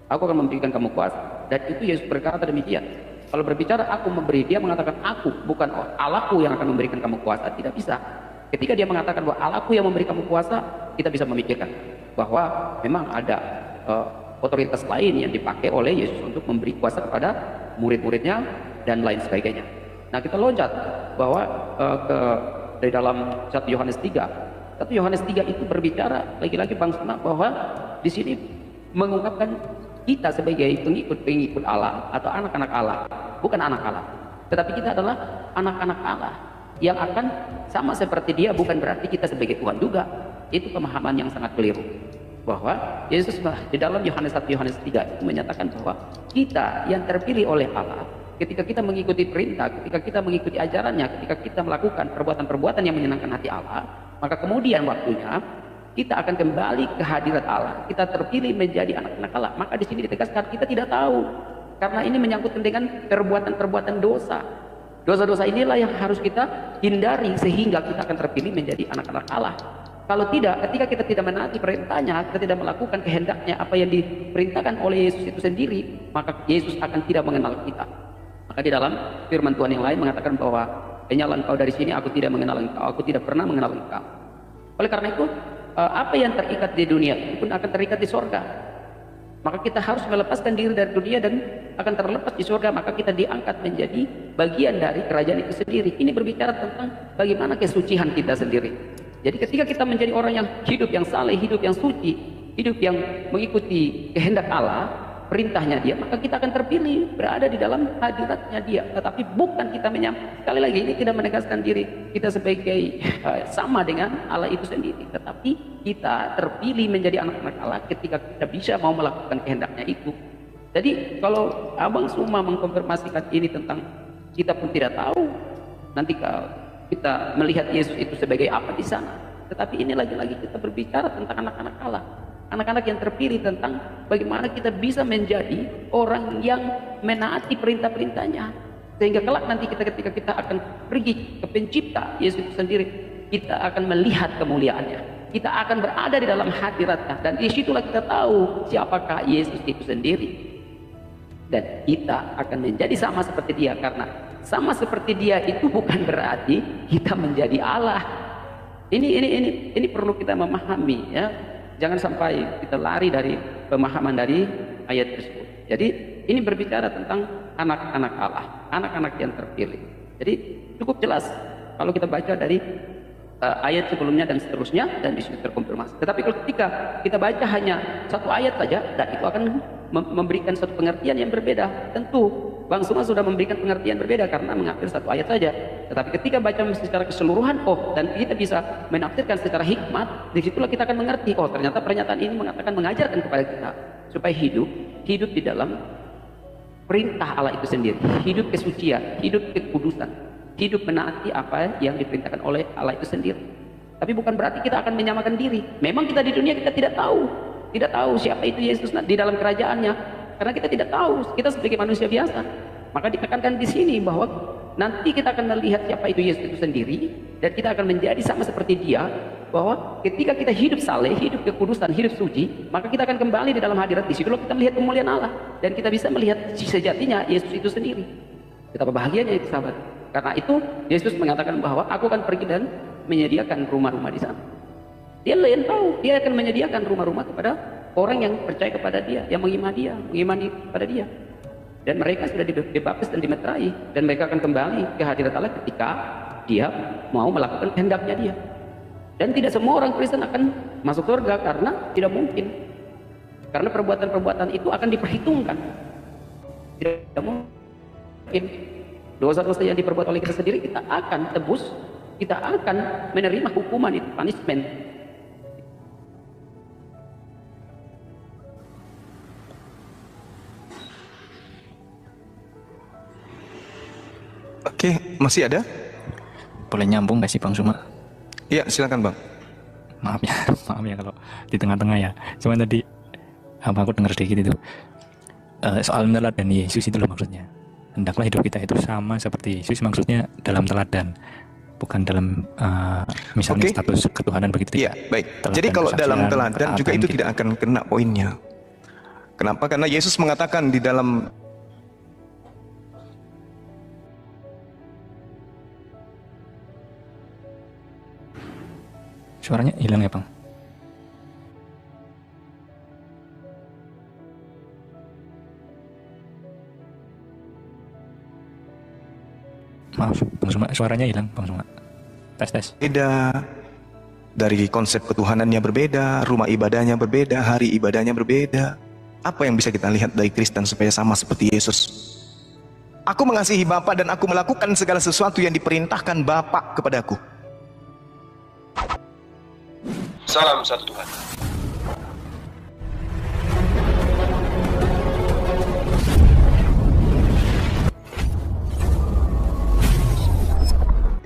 Aku akan memberikan kamu kuasa. Dan itu Yesus berkata demikian. Kalau berbicara aku memberi, dia mengatakan aku, bukan Allahku yang akan memberikan kamu kuasa. Tidak bisa. Ketika dia mengatakan bahwa Allahku yang memberi kamu kuasa, kita bisa memikirkan bahwa memang ada otoritas lain yang dipakai oleh Yesus untuk memberi kuasa kepada murid-muridnya dan lain sebagainya. Nah, kita loncat bahwa dari dalam 1 Yohanes 3. 1 Yohanes 3 itu berbicara lagi-lagi Bang Suna bahwa di sini mengungkapkan kita sebagai pengikut Allah atau anak-anak Allah, bukan anak Allah, tetapi kita adalah anak-anak Allah yang akan sama seperti dia, bukan berarti kita sebagai Tuhan juga. Itu pemahaman yang sangat keliru. Bahwa Yesus di dalam Yohanes 1 Yohanes 3 itu menyatakan bahwa kita yang terpilih oleh Allah, ketika kita mengikuti perintah, ketika kita mengikuti ajarannya, ketika kita melakukan perbuatan-perbuatan yang menyenangkan hati Allah, maka kemudian waktunya kita akan kembali ke hadirat Allah. Kita terpilih menjadi anak-anak Allah. Maka di sini ditegaskan kita tidak tahu, karena ini menyangkut dengan perbuatan-perbuatan dosa. Dosa-dosa inilah yang harus kita hindari sehingga kita akan terpilih menjadi anak-anak Allah. Kalau tidak, ketika kita tidak menaati perintahnya, kita tidak melakukan kehendaknya, apa yang diperintahkan oleh Yesus itu sendiri, maka Yesus akan tidak mengenal kita. Maka di dalam firman Tuhan yang lain mengatakan bahwa penyalah engkau dari sini, aku tidak mengenal engkau, aku tidak pernah mengenal engkau. Oleh karena itu, apa yang terikat di dunia itu pun akan terikat di sorga. Maka kita harus melepaskan diri dari dunia dan akan terlepas di surga. Maka kita diangkat menjadi bagian dari kerajaan itu sendiri. Ini berbicara tentang bagaimana kesucian kita sendiri. Jadi ketika kita menjadi orang yang hidup yang saleh, hidup yang suci, hidup yang mengikuti kehendak Allah, perintahnya dia, maka kita akan terpilih berada di dalam hadiratnya dia. Tetapi bukan kita sekali lagi ini tidak menegaskan diri kita sebagai sama dengan Allah itu sendiri, tetapi kita terpilih menjadi anak-anak Allah ketika kita bisa mau melakukan kehendaknya itu. Jadi kalau Abang Suma mengkonfirmasikan ini tentang kita pun tidak tahu nanti kalau kita melihat Yesus itu sebagai apa di sana. Tetapi ini lagi-lagi kita berbicara tentang anak-anak Allah, anak-anak yang terpilih, tentang bagaimana kita bisa menjadi orang yang menaati perintah-perintahnya, sehingga kelak nanti ketika kita akan pergi ke pencipta Yesus itu sendiri, kita akan melihat kemuliaannya, kita akan berada di dalam hadiratnya, dan disitulah kita tahu siapakah Yesus itu sendiri. Dan kita akan menjadi sama seperti dia, karena sama seperti dia itu bukan berarti kita menjadi Allah. Ini perlu kita memahami, ya. Jangan sampai kita lari dari pemahaman dari ayat tersebut. Jadi ini berbicara tentang anak-anak Allah, anak-anak yang terpilih. Jadi cukup jelas kalau kita baca dari ayat sebelumnya dan seterusnya, dan di situ terkonfirmasi. Tetapi kalau ketika kita baca hanya satu ayat saja, dan itu akan memberikan satu pengertian yang berbeda. Tentu Bang Suma sudah memberikan pengertian berbeda karena mengambil satu ayat saja. Tetapi ketika baca secara keseluruhan, dan kita bisa menafsirkan secara hikmat, disitulah kita akan mengerti, ternyata pernyataan ini mengajarkan kepada kita supaya hidup di dalam perintah Allah itu sendiri, hidup kesucian, hidup kekudusan, hidup menaati apa yang diperintahkan oleh Allah itu sendiri. Tapi bukan berarti kita akan menyamakan diri. Memang kita di dunia kita tidak tahu siapa itu Yesus di dalam kerajaannya, karena kita tidak tahu, kita sebagai manusia biasa. Maka ditekankan di sini bahwa nanti kita akan melihat siapa itu Yesus itu sendiri, dan kita akan menjadi sama seperti dia, bahwa ketika kita hidup saleh, hidup kekudusan, hidup suci, maka kita akan kembali di dalam hadirat. Di situ kita melihat kemuliaan Allah, dan kita bisa melihat sejatinya Yesus itu sendiri. Betapa bahagianya itu sahabat. Karena itu Yesus mengatakan bahwa aku akan pergi dan menyediakan rumah-rumah di sana. Dia yang tahu, dia akan menyediakan rumah-rumah kepada orang yang percaya kepada dia, yang mengimani kepada dia. Dan mereka sudah dibaptis dan dimeterai, dan mereka akan kembali ke hadirat Allah ketika dia mau melakukan kehendaknya dia. Dan tidak semua orang Kristen akan masuk surga, karena tidak mungkin. Karena perbuatan-perbuatan itu akan diperhitungkan. Tidak mungkin. Dosa-dosa yang diperbuat oleh kita sendiri kita akan tebus, kita akan menerima hukuman itu, punishment. Oke, masih ada? Boleh nyambung nggak sih Bang Suma? Iya, silakan Bang. Maaf ya, maaf ya kalau di tengah-tengah ya. Cuman tadi aku dengar sedikit itu soal teladan Yesus itu loh maksudnya. Hendaklah hidup kita itu sama seperti Yesus, maksudnya dalam teladan, bukan dalam misalnya status ketuhanan begitu. Iya, baik. Jadi kalau dalam teladan juga itu tidak akan kena poinnya. Kenapa? Karena Yesus mengatakan di dalam suaranya hilang ya Bang? Maaf, Bang Suma, suaranya hilang, Bang Suma. Tes. Beda, dari konsep ketuhanannya berbeda, rumah ibadahnya berbeda, hari ibadahnya berbeda. Apa yang bisa kita lihat dari Kristen supaya sama seperti Yesus? Aku mengasihi Bapa dan aku melakukan segala sesuatu yang diperintahkan Bapa kepadaku. Salam satu Tuhan.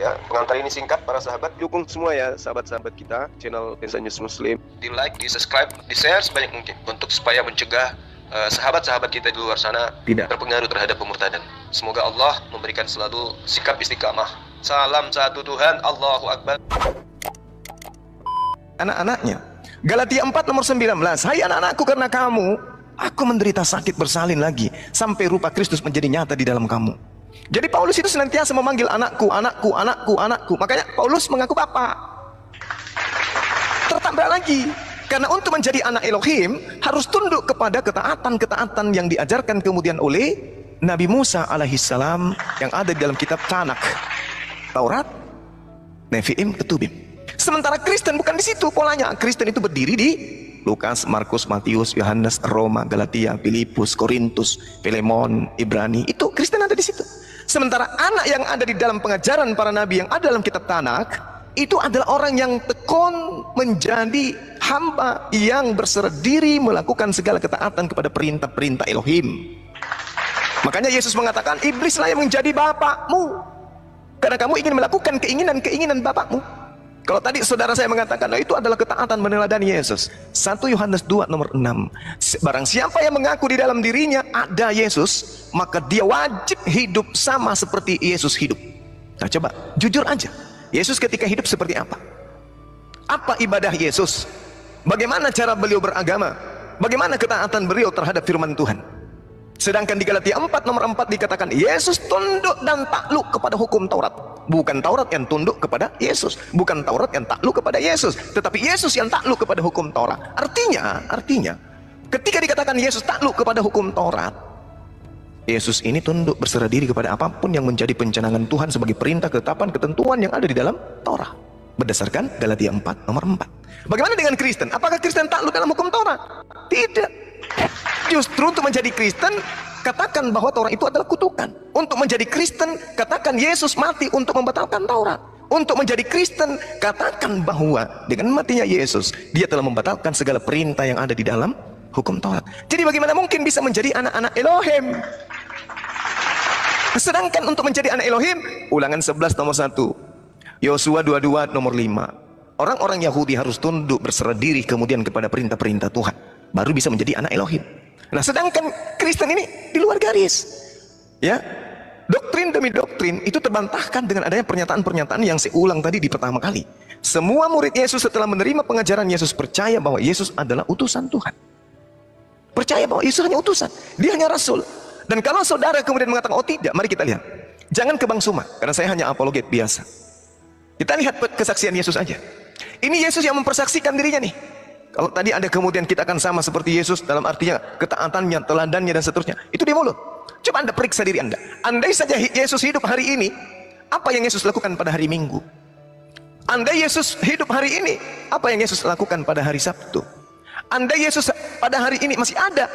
Ya, pengantar ini singkat para sahabat, dukung semua ya sahabat-sahabat kita channel Pensa News Muslim, di like, di subscribe, di share sebanyak mungkin untuk supaya mencegah sahabat-sahabat kita di luar sana tidak terpengaruh terhadap pemurtadan. Semoga Allah memberikan selalu sikap istiqamah. Salam satu Tuhan, Allahu Akbar. Anak-anaknya, Galatia 4 nomor 19, hai anak-anakku, karena kamu aku menderita sakit bersalin lagi sampai rupa Kristus menjadi nyata di dalam kamu. Jadi Paulus itu senantiasa memanggil anakku, anakku, anakku, anakku. Makanya Paulus mengaku Bapa. Tertambah lagi, karena untuk menjadi anak Elohim harus tunduk kepada ketaatan-ketaatan yang diajarkan kemudian oleh Nabi Musa alaihissalam yang ada di dalam kitab Tanak, Taurat, Nevi'im, Ketubim. Sementara Kristen bukan di situ polanya. Kristen itu berdiri di Lukas, Markus, Matius, Yohanes, Roma, Galatia, Filipus, Korintus, Filemon, Ibrani. Itu Kristen ada di situ. Sementara anak yang ada di dalam pengajaran para nabi yang ada dalam kitab Tanak, itu adalah orang yang tekun menjadi hamba yang berserah diri melakukan segala ketaatan kepada perintah-perintah Elohim. Makanya Yesus mengatakan, iblislah yang menjadi bapakmu, karena kamu ingin melakukan keinginan-keinginan bapakmu. Kalau tadi saudara saya mengatakan, oh, itu adalah ketaatan meneladani Yesus. 1 Yohanes 2 nomor 6. Barang siapa yang mengaku di dalam dirinya ada Yesus, maka dia wajib hidup sama seperti Yesus hidup. Nah coba, jujur aja. Yesus ketika hidup seperti apa? Apa ibadah Yesus? Bagaimana cara beliau beragama? Bagaimana ketaatan beliau terhadap firman Tuhan? Sedangkan di Galatia 4 nomor 4 dikatakan Yesus tunduk dan takluk kepada hukum Taurat. Bukan Taurat yang tunduk kepada Yesus, bukan Taurat yang takluk kepada Yesus, tetapi Yesus yang takluk kepada hukum Taurat. Artinya ketika dikatakan Yesus takluk kepada hukum Taurat, Yesus ini tunduk berserah diri kepada apapun yang menjadi pencanangan Tuhan sebagai perintah, ketetapan, ketentuan yang ada di dalam Taurat. Berdasarkan Galatia 4 nomor 4. Bagaimana dengan Kristen? Apakah Kristen takluk dalam hukum Taurat? Tidak. Justru untuk menjadi Kristen, katakan bahwa Taurat itu adalah kutukan. Untuk menjadi Kristen, katakan Yesus mati untuk membatalkan Taurat. Untuk menjadi Kristen, katakan bahwa dengan matinya Yesus, dia telah membatalkan segala perintah yang ada di dalam hukum Taurat. Jadi bagaimana mungkin bisa menjadi anak-anak Elohim? Sedangkan untuk menjadi anak Elohim, Ulangan 11 nomor 1, Yosua 22 nomor 5, orang-orang Yahudi harus tunduk berserah diri kemudian kepada perintah-perintah Tuhan, baru bisa menjadi anak Elohim. Nah sedangkan Kristen ini di luar garis, ya, doktrin demi doktrin itu terbantahkan dengan adanya pernyataan-pernyataan yang saya ulang tadi di pertama kali. Semua murid Yesus setelah menerima pengajaran Yesus percaya bahwa Yesus adalah utusan Tuhan, percaya bahwa Yesus hanya utusan, dia hanya rasul. Dan kalau saudara kemudian mengatakan oh tidak, mari kita lihat Jangan ke Bang Suma, karena saya hanya apologet biasa. Kita lihat kesaksian Yesus aja. Ini Yesus yang mempersaksikan dirinya nih. Kalau tadi ada kemudian kita akan sama seperti Yesus dalam artinya ketaatannya, teladannya dan seterusnya. Itu di mulut. Coba Anda periksa diri Anda. Andai saja Yesus hidup hari ini, apa yang Yesus lakukan pada hari Minggu? Andai Yesus hidup hari ini, apa yang Yesus lakukan pada hari Sabtu? Andai Yesus pada hari ini masih ada,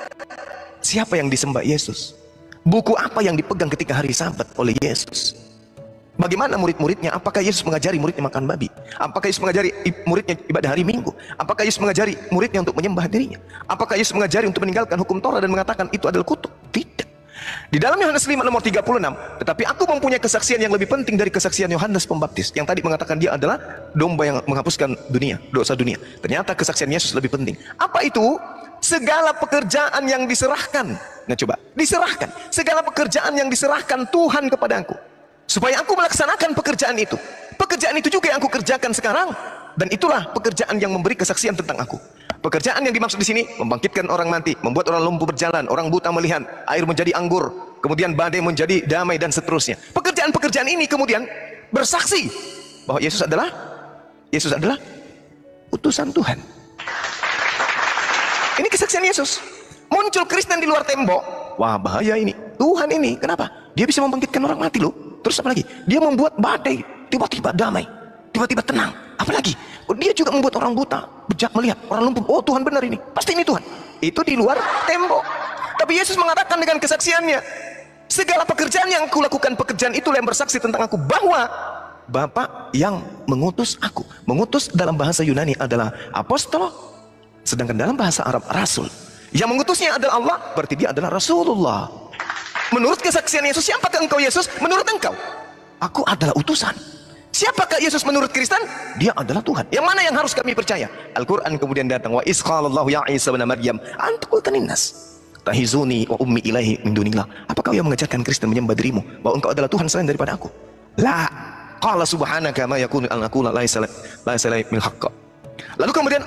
siapa yang disembah Yesus? Buku apa yang dipegang ketika hari Sabat oleh Yesus? Bagaimana murid-muridnya? Apakah Yesus mengajari muridnya makan babi? Apakah Yesus mengajari muridnya ibadah hari Minggu? Apakah Yesus mengajari muridnya untuk menyembah dirinya? Apakah Yesus mengajari untuk meninggalkan hukum Torah dan mengatakan itu adalah kutuk? Tidak. Di dalam Yohanes 5 nomor 36, tetapi aku mempunyai kesaksian yang lebih penting dari kesaksian Yohanes Pembaptis yang tadi mengatakan dia adalah domba yang menghapuskan dunia, dosa dunia. Ternyata kesaksian Yesus lebih penting. Apa itu? Segala pekerjaan yang diserahkan. Nah coba, diserahkan. Segala pekerjaan yang diserahkan Tuhan kepadaku, supaya aku melaksanakan pekerjaan itu. Pekerjaan itu juga yang aku kerjakan sekarang. Dan itulah pekerjaan yang memberi kesaksian tentang aku. Pekerjaan yang dimaksud di sini, membangkitkan orang mati, membuat orang lumpuh berjalan, orang buta melihat, air menjadi anggur, kemudian badai menjadi damai dan seterusnya. Pekerjaan-pekerjaan ini kemudian bersaksi bahwa Yesus adalah utusan Tuhan. Ini kesaksian Yesus. Muncul Kristen di luar tembok. Wah, bahaya ini. Tuhan ini, kenapa? Dia bisa membangkitkan orang mati loh. Terus apa lagi? Dia membuat badai tiba-tiba damai, tiba-tiba tenang. Apalagi? Oh, dia juga membuat orang buta melihat, orang lumpuh. Oh, Tuhan benar ini. Pasti ini Tuhan. Itu di luar tembok. Tapi Yesus mengatakan dengan kesaksiannya, segala pekerjaan yang aku lakukan, pekerjaan itu yang bersaksi tentang aku, bahwa Bapa yang mengutus aku. Mengutus dalam bahasa Yunani adalah apostol, sedangkan dalam bahasa Arab rasul. Yang mengutusnya adalah Allah, berarti dia adalah Rasulullah. Menurut kesaksian Yesus, siapakah engkau Yesus? Menurut engkau, aku adalah utusan. Siapakah Yesus menurut Kristen? Dia adalah Tuhan. Yang mana yang harus kami percaya? Al-Quran kemudian datang, wa isqalallahu ya Isa bin Maryam anta qulta linnas tahizuni wa ummi ilahi min dunillah. Apakah yang mengajarkan Kristen menyembah dirimu bahwa engkau adalah Tuhan selain daripada aku? La. Qala subhanaka ma yakunu an aqula la ilaha min haqq. Lalu kemudian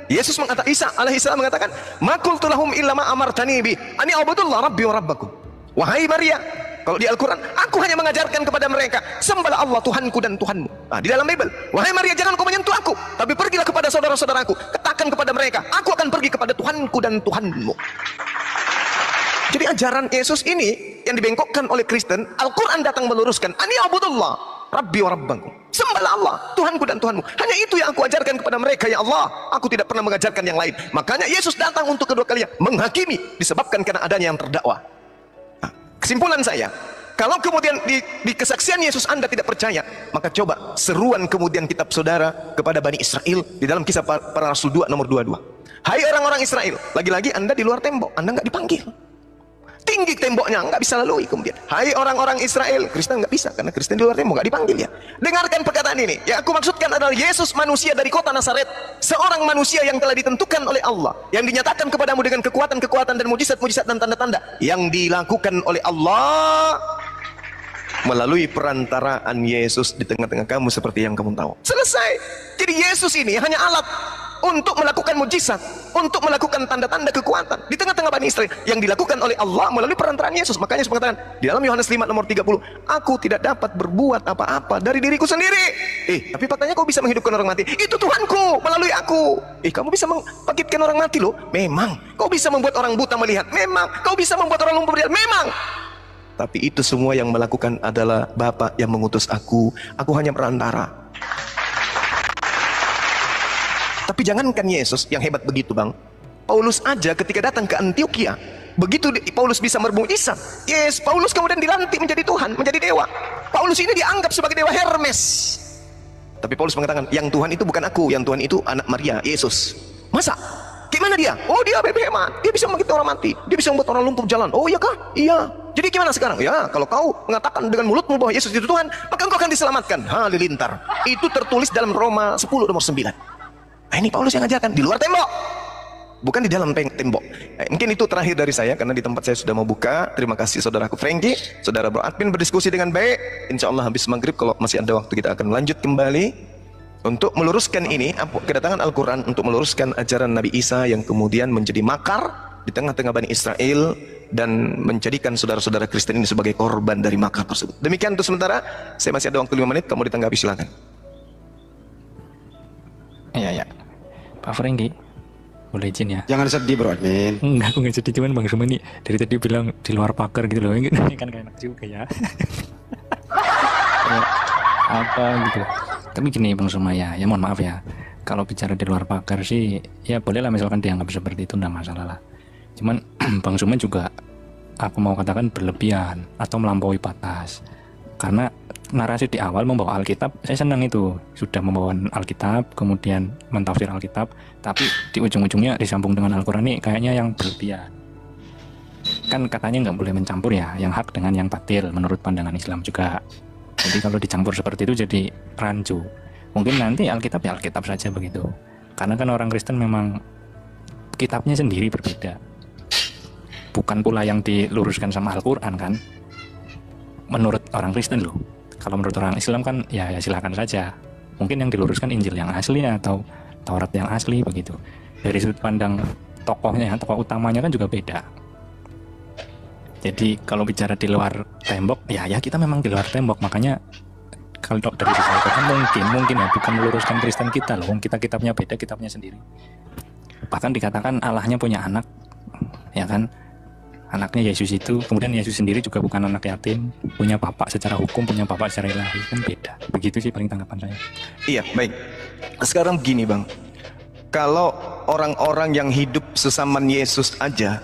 Yesus mengatakan, Isa alaihissalam mengatakan, ma qultu lahum illa ma amartani bi ani a'budullah rabbi wa rabbakum. Wahai Maria, kalau di Al-Quran, aku hanya mengajarkan kepada mereka, sembahlah Allah Tuhanku dan Tuhanmu. Nah, di dalam Bible, wahai Maria, jangan kau menyentuh aku, tapi pergilah kepada saudara-saudaraku, katakan kepada mereka, aku akan pergi kepada Tuhanku dan Tuhanmu. Jadi ajaran Yesus ini yang dibengkokkan oleh Kristen, Al-Quran datang meluruskan, ani abudullah rabbi wa rabbakum, sembahlah Allah Tuhanku dan Tuhanmu. Hanya itu yang aku ajarkan kepada mereka, ya Allah, aku tidak pernah mengajarkan yang lain. Makanya Yesus datang untuk kedua kalinya menghakimi, disebabkan karena adanya yang terdakwa. Kesimpulan saya, kalau kemudian di kesaksian Yesus Anda tidak percaya, maka coba seruan kemudian kitab saudara kepada Bani Israel di dalam kisah para Rasul 2 nomor 22. Hai orang-orang Israel, lagi-lagi Anda di luar tembok, Anda nggak dipanggil. Tinggi temboknya, nggak bisa lalui kemudian. Hai orang-orang Israel, Kristen nggak bisa, karena Kristen di luar tembok nggak dipanggil ya. Dengarkan perkataan ini, yang aku maksudkan adalah Yesus manusia dari kota Nazaret, seorang manusia yang telah ditentukan oleh Allah, yang dinyatakan kepadamu dengan kekuatan-kekuatan dan mujizat-mujizat dan tanda-tanda yang dilakukan oleh Allah melalui perantaraan Yesus di tengah-tengah kamu seperti yang kamu tahu. Selesai. Jadi Yesus ini hanya alat untuk melakukan mujizat, untuk melakukan tanda-tanda kekuatan di tengah-tengah Bani Israel yang dilakukan oleh Allah melalui perantaraan Yesus. Makanya Yesus mengatakan di dalam Yohanes 5 nomor 30, aku tidak dapat berbuat apa-apa dari diriku sendiri. Tapi faktanya kau bisa menghidupkan orang mati. Itu Tuhanku melalui aku. Kamu bisa membangkitkan orang mati loh. Memang. Kau bisa membuat orang buta melihat. Memang. Kau bisa membuat orang lumpuh berjalan. Memang. Tapi itu semua yang melakukan adalah Bapa yang mengutus aku. Aku hanya perantara. Tapi jangankan Yesus yang hebat begitu bang, Paulus aja ketika datang ke Antioquia, begitu Paulus bisa bermujizat, yes, Paulus kemudian dilantik menjadi Tuhan, menjadi dewa. Paulus ini dianggap sebagai dewa Hermes. Tapi Paulus mengatakan, yang Tuhan itu bukan aku, yang Tuhan itu anak Maria, Yesus. Masa? Gimana dia? Oh, dia hebat, dia bisa membangkitkan orang mati, dia bisa membuat orang lumpuh jalan. Oh iya kah? Iya. Jadi gimana sekarang? Ya, kalau kau mengatakan dengan mulutmu bahwa Yesus itu Tuhan, maka engkau akan diselamatkan. Halilintar. Itu tertulis dalam Roma 10 nomor 9. Nah, ini Paulus yang ajarkan di luar tembok, bukan di dalam tembok. Mungkin itu terakhir dari saya karena di tempat saya sudah mau buka. Terima kasih saudaraku Frankie, saudara Bro Admin berdiskusi dengan baik. Insya Allah habis maghrib kalau masih ada waktu kita akan lanjut kembali untuk meluruskan ini, kedatangan Al-Quran untuk meluruskan ajaran Nabi Isa yang kemudian menjadi makar di tengah-tengah Bani Israel dan menjadikan saudara-saudara Kristen ini sebagai korban dari makar tersebut. Demikian untuk sementara. Saya masih ada waktu 5 menit, kamu ditanggapi, silakan. Iya. Pak Franky, boleh izin ya? Jangan sedih bro admin. Enggak, aku nggak sedih, cuman Bang Suma nih dari tadi bilang di luar pagar gitu loh. Ini kan gak enak juga ya. Ya, apa gitu. Tapi gini Bang Suma ya mohon maaf ya. Kalau bicara di luar pagar sih, ya bolehlah misalkan dianggap seperti itu, enggak masalah lah. Cuman Bang Suma juga, aku mau katakan berlebihan atau melampaui batas. Karena narasi di awal membawa Alkitab, saya senang itu. Sudah membawa Alkitab, kemudian mentafsir Alkitab, tapi di ujung-ujungnya disambung dengan Al-Quran ini kayaknya yang berlebihan. Kan katanya nggak boleh mencampur ya, yang hak dengan yang batil menurut pandangan Islam juga. Jadi kalau dicampur seperti itu jadi rancu. Mungkin nanti Alkitab ya Alkitab saja begitu. Karena kan orang Kristen memang kitabnya sendiri berbeda. Bukan pula yang diluruskan sama Al-Quran kan. Menurut orang Kristen loh. Kalau menurut orang Islam kan ya silakan saja. Mungkin yang diluruskan Injil yang asli atau Taurat yang asli begitu. Dari sudut pandang tokohnya, tokoh utamanya kan juga beda. Jadi kalau bicara di luar tembok, ya kita memang di luar tembok. Makanya kalau dari sisi Al-Quran mungkin ya bukan meluruskan Kristen kita loh. Kita kitabnya beda, kitabnya sendiri. Bahkan dikatakan Allahnya punya anak, ya kan? Anaknya Yesus itu, kemudian Yesus sendiri juga bukan anak yatim, punya bapak secara hukum, punya bapak secara ilahi, kan beda. Begitu sih paling tanggapan saya. Iya, baik. Sekarang begini Bang, kalau orang-orang yang hidup sesaman Yesus aja,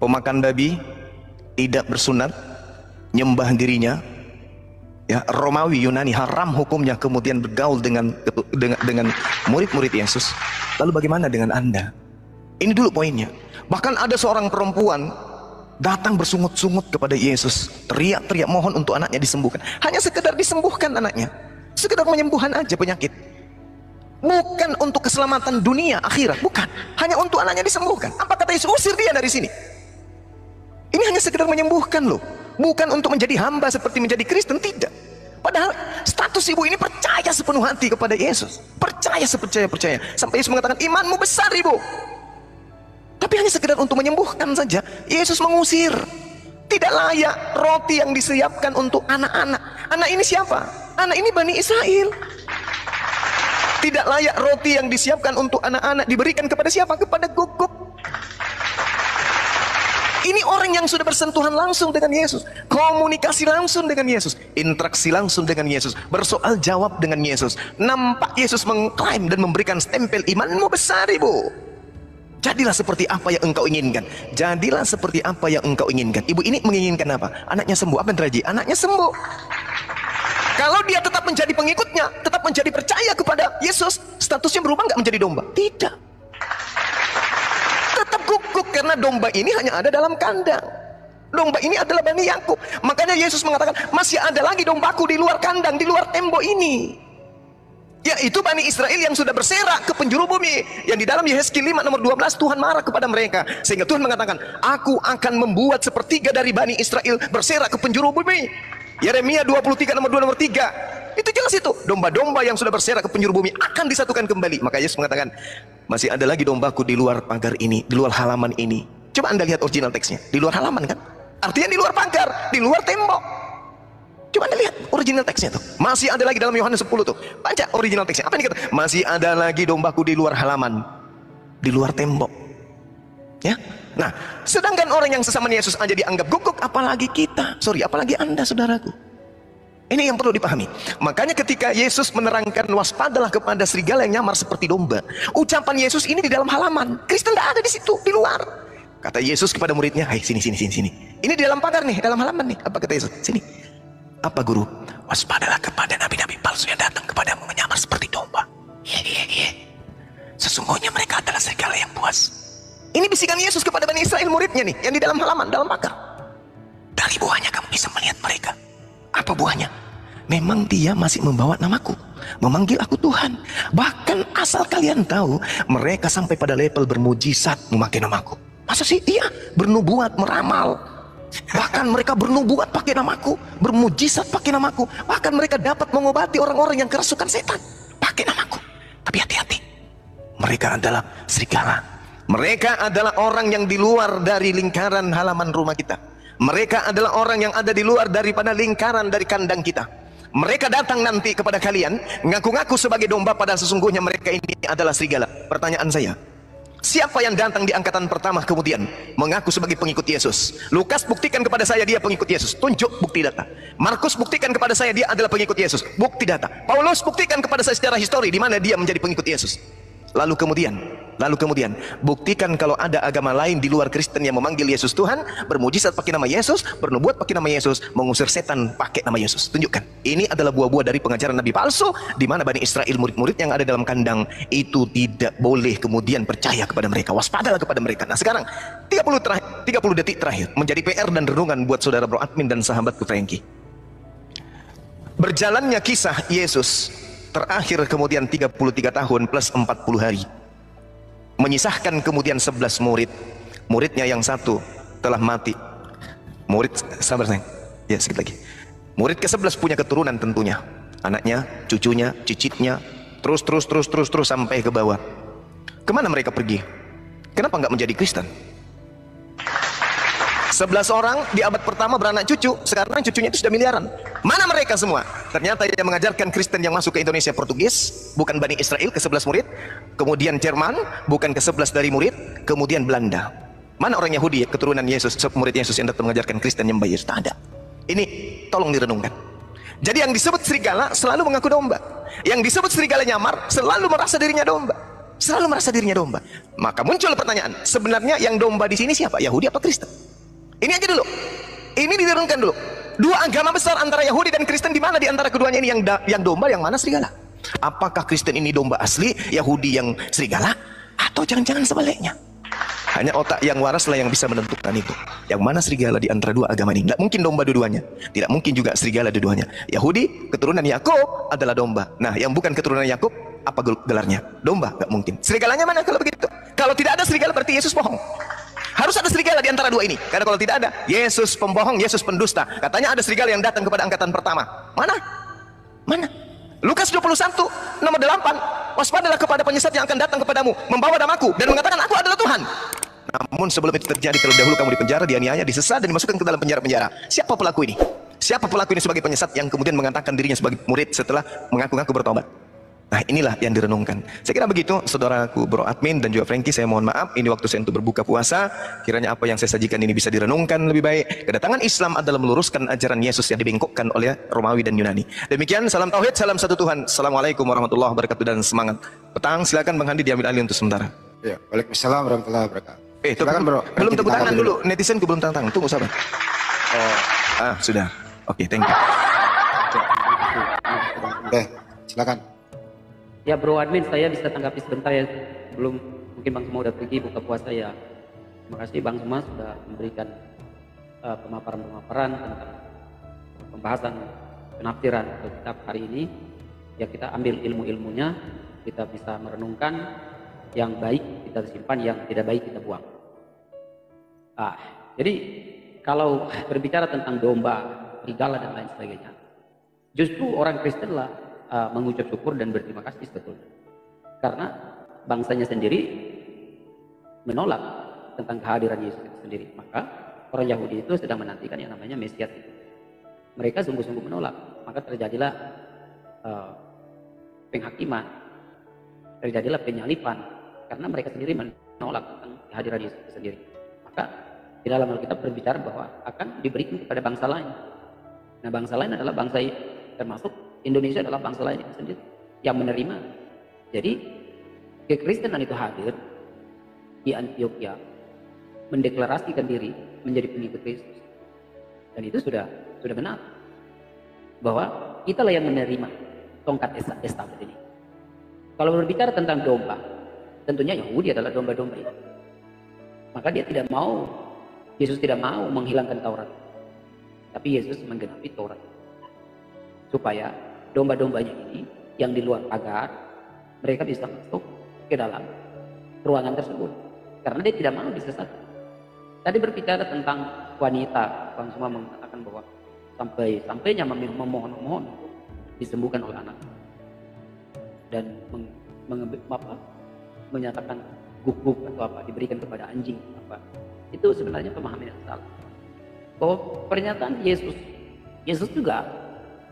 pemakan babi, tidak bersunat, nyembah dirinya, ya Romawi, Yunani, haram hukumnya, kemudian bergaul dengan murid-murid Yesus, lalu bagaimana dengan Anda? Ini dulu poinnya. Bahkan ada seorang perempuan datang bersungut-sungut kepada Yesus, teriak-teriak mohon untuk anaknya disembuhkan. Hanya sekedar disembuhkan anaknya, sekedar penyembuhan aja penyakit, bukan untuk keselamatan dunia akhirat, bukan, hanya untuk anaknya disembuhkan. Apa kata Yesus? Usir dia dari sini. Ini hanya sekedar menyembuhkan loh, bukan untuk menjadi hamba seperti menjadi Kristen, tidak. Padahal status ibu ini percaya sepenuh hati kepada Yesus, percaya sepercaya-percaya, sampai Yesus mengatakan imanmu besar ibu. Tapi hanya sekedar untuk menyembuhkan saja, Yesus mengusir. Tidak layak roti yang disiapkan untuk anak-anak. Anak ini siapa? Anak ini Bani Israel. Tidak layak roti yang disiapkan untuk anak-anak diberikan kepada siapa? Kepada guguk. Ini orang yang sudah bersentuhan langsung dengan Yesus, komunikasi langsung dengan Yesus, interaksi langsung dengan Yesus, bersoal jawab dengan Yesus. Nampak Yesus mengklaim dan memberikan stempel imanmu besar ibu. Jadilah seperti apa yang engkau inginkan. Jadilah seperti apa yang engkau inginkan. Ibu ini menginginkan apa? Anaknya sembuh. Apa yang terjadi? Anaknya sembuh. Kalau dia tetap menjadi pengikutnya, tetap menjadi percaya kepada Yesus, statusnya berubah nggak menjadi domba? Tidak. Tetap guguk karena domba ini hanya ada dalam kandang. Domba ini adalah Bani Yakub. Makanya Yesus mengatakan masih ada lagi dombaku di luar kandang, di luar tembok ini. Yaitu Bani Israel yang sudah berserak ke penjuru bumi. Yang di dalam Yehezkiel 5 nomor 12 Tuhan marah kepada mereka. Sehingga Tuhan mengatakan, aku akan membuat sepertiga dari Bani Israel berserak ke penjuru bumi. Yeremia 23 nomor 2 nomor 3. Itu jelas itu. Domba-domba yang sudah berserak ke penjuru bumi akan disatukan kembali. Maka Yesus mengatakan, masih ada lagi dombaku di luar pagar ini, di luar halaman ini. Coba Anda lihat original teksnya. Di luar halaman kan? Artinya di luar pagar, di luar tembok. Coba Anda lihat original teksnya tuh. Masih ada lagi dalam Yohanes 10 tuh. Baca original teksnya. Apa yang dikata? Masih ada lagi dombaku di luar halaman, di luar tembok. Ya. Nah, sedangkan orang yang sesama Yesus aja dianggap guguk, apalagi kita. Apalagi Anda, saudaraku. Ini yang perlu dipahami. Makanya ketika Yesus menerangkan waspadalah kepada serigala yang nyamar seperti domba, ucapan Yesus ini di dalam halaman. Kristen tidak ada di situ, di luar. Kata Yesus kepada muridnya, "Hai, sini. Ini di dalam pagar nih, dalam halaman nih." Apa kata Yesus? Sini. Apa guru? Waspadalah kepada nabi-nabi palsu yang datang kepadamu menyamar seperti domba. Iya. Sesungguhnya mereka adalah serigala yang buas. Ini bisikan Yesus kepada Bani Israel muridnya nih, yang di dalam halaman, dalam pagar. Dari buahnya kamu bisa melihat mereka. Apa buahnya? Memang dia masih membawa namaku, memanggil aku Tuhan. Bahkan asal kalian tahu, mereka sampai pada level bermujizat memakai namaku. Masa sih? Iya, bernubuat, meramal. Bahkan mereka bernubuat pakai namaku, bermujizat pakai namaku. Bahkan mereka dapat mengobati orang-orang yang kerasukan setan pakai namaku. Tapi hati-hati, mereka adalah serigala Mereka adalah orang yang di luar dari lingkaran halaman rumah kita. Mereka adalah orang yang ada di luar daripada lingkaran dari kandang kita. Mereka datang nanti kepada kalian, ngaku-ngaku sebagai domba, padahal sesungguhnya mereka ini adalah serigala. Pertanyaan saya, siapa yang datang di angkatan pertama kemudian mengaku sebagai pengikut Yesus? Lukas buktikan kepada saya dia pengikut Yesus, tunjuk bukti data. Markus buktikan kepada saya dia adalah pengikut Yesus, bukti data. Paulus buktikan kepada saya secara histori di mana dia menjadi pengikut Yesus. Lalu kemudian buktikan kalau ada agama lain di luar Kristen yang memanggil Yesus Tuhan, bermujizat pakai nama Yesus, bernubuat pakai nama Yesus, mengusir setan pakai nama Yesus. Tunjukkan. Ini adalah buah-buah dari pengajaran Nabi palsu, di mana Bani Israel, murid-murid yang ada dalam kandang itu tidak boleh kemudian percaya kepada mereka. Waspadalah kepada mereka. Nah sekarang 30 detik terakhir menjadi PR dan renungan buat saudara Bro Admin dan sahabatku Frankie. Berjalannya kisah Yesus terakhir kemudian 33 tahun plus 40 hari, menyisahkan kemudian 11 murid. Muridnya yang satu telah mati. Murid, sabar sayang, ya sedikit lagi. Murid ke-11 punya keturunan tentunya, anaknya, cucunya, cicitnya, terus sampai ke bawah. Kemana mereka pergi? Kenapa nggak menjadi Kristen? 11 orang di abad pertama beranak cucu, sekarang cucunya itu sudah miliaran. Mana mereka semua? Ternyata yang mengajarkan Kristen yang masuk ke Indonesia Portugis, bukan Bani Israel ke-11 murid, kemudian Jerman, bukan ke-11 dari murid, kemudian Belanda. Mana orang Yahudi, keturunan Yesus, murid Yesus yang datang mengajarkan Kristen yang baik? Tak ada. Ini tolong direnungkan. Jadi yang disebut serigala selalu mengaku domba. Yang disebut serigala nyamar selalu merasa dirinya domba. Selalu merasa dirinya domba. Maka muncul pertanyaan, sebenarnya yang domba di sini siapa? Yahudi apa Kristen? Ini aja dulu. Ini direnungkan dulu. Dua agama besar antara Yahudi dan Kristen, di mana di antara keduanya ini yang domba, yang mana serigala? Apakah Kristen ini domba asli, Yahudi yang serigala, atau jangan-jangan sebaliknya? Hanya otak yang waras lah yang bisa menentukan itu. Yang mana serigala di antara dua agama ini? Tidak mungkin domba dua-duanya. Tidak mungkin juga serigala dua-duanya. Yahudi, keturunan Yakub adalah domba. Nah, yang bukan keturunan Yakub, apa gelarnya? Domba, nggak mungkin. Serigalanya mana kalau begitu? Kalau tidak ada serigala berarti Yesus bohong. Harus ada serigala di antara dua ini. Karena kalau tidak ada, Yesus pembohong, Yesus pendusta. Katanya ada serigala yang datang kepada angkatan pertama. Mana? Mana? Lukas 21, nomor 8. Waspadalah kepada penyesat yang akan datang kepadamu, membawa namaku dan mengatakan aku adalah Tuhan. Namun sebelum itu terjadi, terlebih dahulu kamu dipenjara, dianiaya, disesat, dan dimasukkan ke dalam penjara-penjara. Siapa pelaku ini? Siapa pelaku ini sebagai penyesat yang kemudian mengatakan dirinya sebagai murid setelah mengaku-ngaku bertobat? Nah inilah yang direnungkan. Saya kira begitu, saudaraku Bro Admin dan juga Frankie. Saya mohon maaf, ini waktu saya untuk berbuka puasa. Kiranya apa yang saya sajikan ini bisa direnungkan lebih baik. Kedatangan Islam adalah meluruskan ajaran Yesus yang dibengkokkan oleh Romawi dan Yunani. Demikian, salam tauhid, salam satu Tuhan. Assalamualaikum warahmatullahi wabarakatuh dan semangat petang. Silakan Bang Handi diambil alih untuk sementara. Ya, waalaikumsalam warahmatullahi wabarakatuh. Silakan Bro. Belum tepuk tangan dulu. Netizen belum tangan. Tunggu sabar. Sudah. Oke, thank you. Oke, silakan. Ya Bro Admin, saya bisa tanggapi sebentar ya, belum mungkin Bang Suma udah pergi buka puasa ya. Terima kasih Bang Suma sudah memberikan pemaparan-pemaparan tentang pembahasan penafsiran kitab hari ini. Ya kita ambil ilmu-ilmunya, kita bisa merenungkan, yang baik kita simpan, yang tidak baik kita buang. Jadi kalau berbicara tentang domba, serigala dan lain sebagainya, justru orang Kristen lah mengucap syukur dan berterima kasih sebetulnya, karena bangsanya sendiri menolak tentang kehadiran Yesus itu sendiri. Maka orang Yahudi itu sedang menantikan yang namanya Mesias itu. Mereka sungguh-sungguh menolak, maka terjadilah penghakiman, terjadilah penyalipan, karena mereka sendiri menolak tentang kehadiran Yesus itu sendiri. Maka di dalam Alkitab berbicara bahwa akan diberikan kepada bangsa lain. Nah bangsa lain adalah bangsa, termasuk Indonesia adalah bangsa lain itu sendiri yang menerima. Jadi kekristenan itu hadir di Antioquia, mendeklarasikan diri menjadi pengikut Kristus, dan itu sudah benar bahwa kitalah yang menerima tongkat estafet ini. Kalau berbicara tentang domba, tentunya Yahudi adalah domba-domba itu. Maka dia tidak mau, Yesus tidak mau menghilangkan Taurat, tapi Yesus menggenapi Taurat supaya domba-dombanya ini yang di luar pagar, mereka bisa masuk ke dalam ruangan tersebut, karena dia tidak mau disesatkan. Tadi berbicara tentang wanita, Bang semua mengatakan bahwa sampainya memohon disembuhkan oleh anak, dan menyatakan guguk atau apa diberikan kepada anjing apa. Itu sebenarnya pemahaman yang salah. Bahwa pernyataan Yesus juga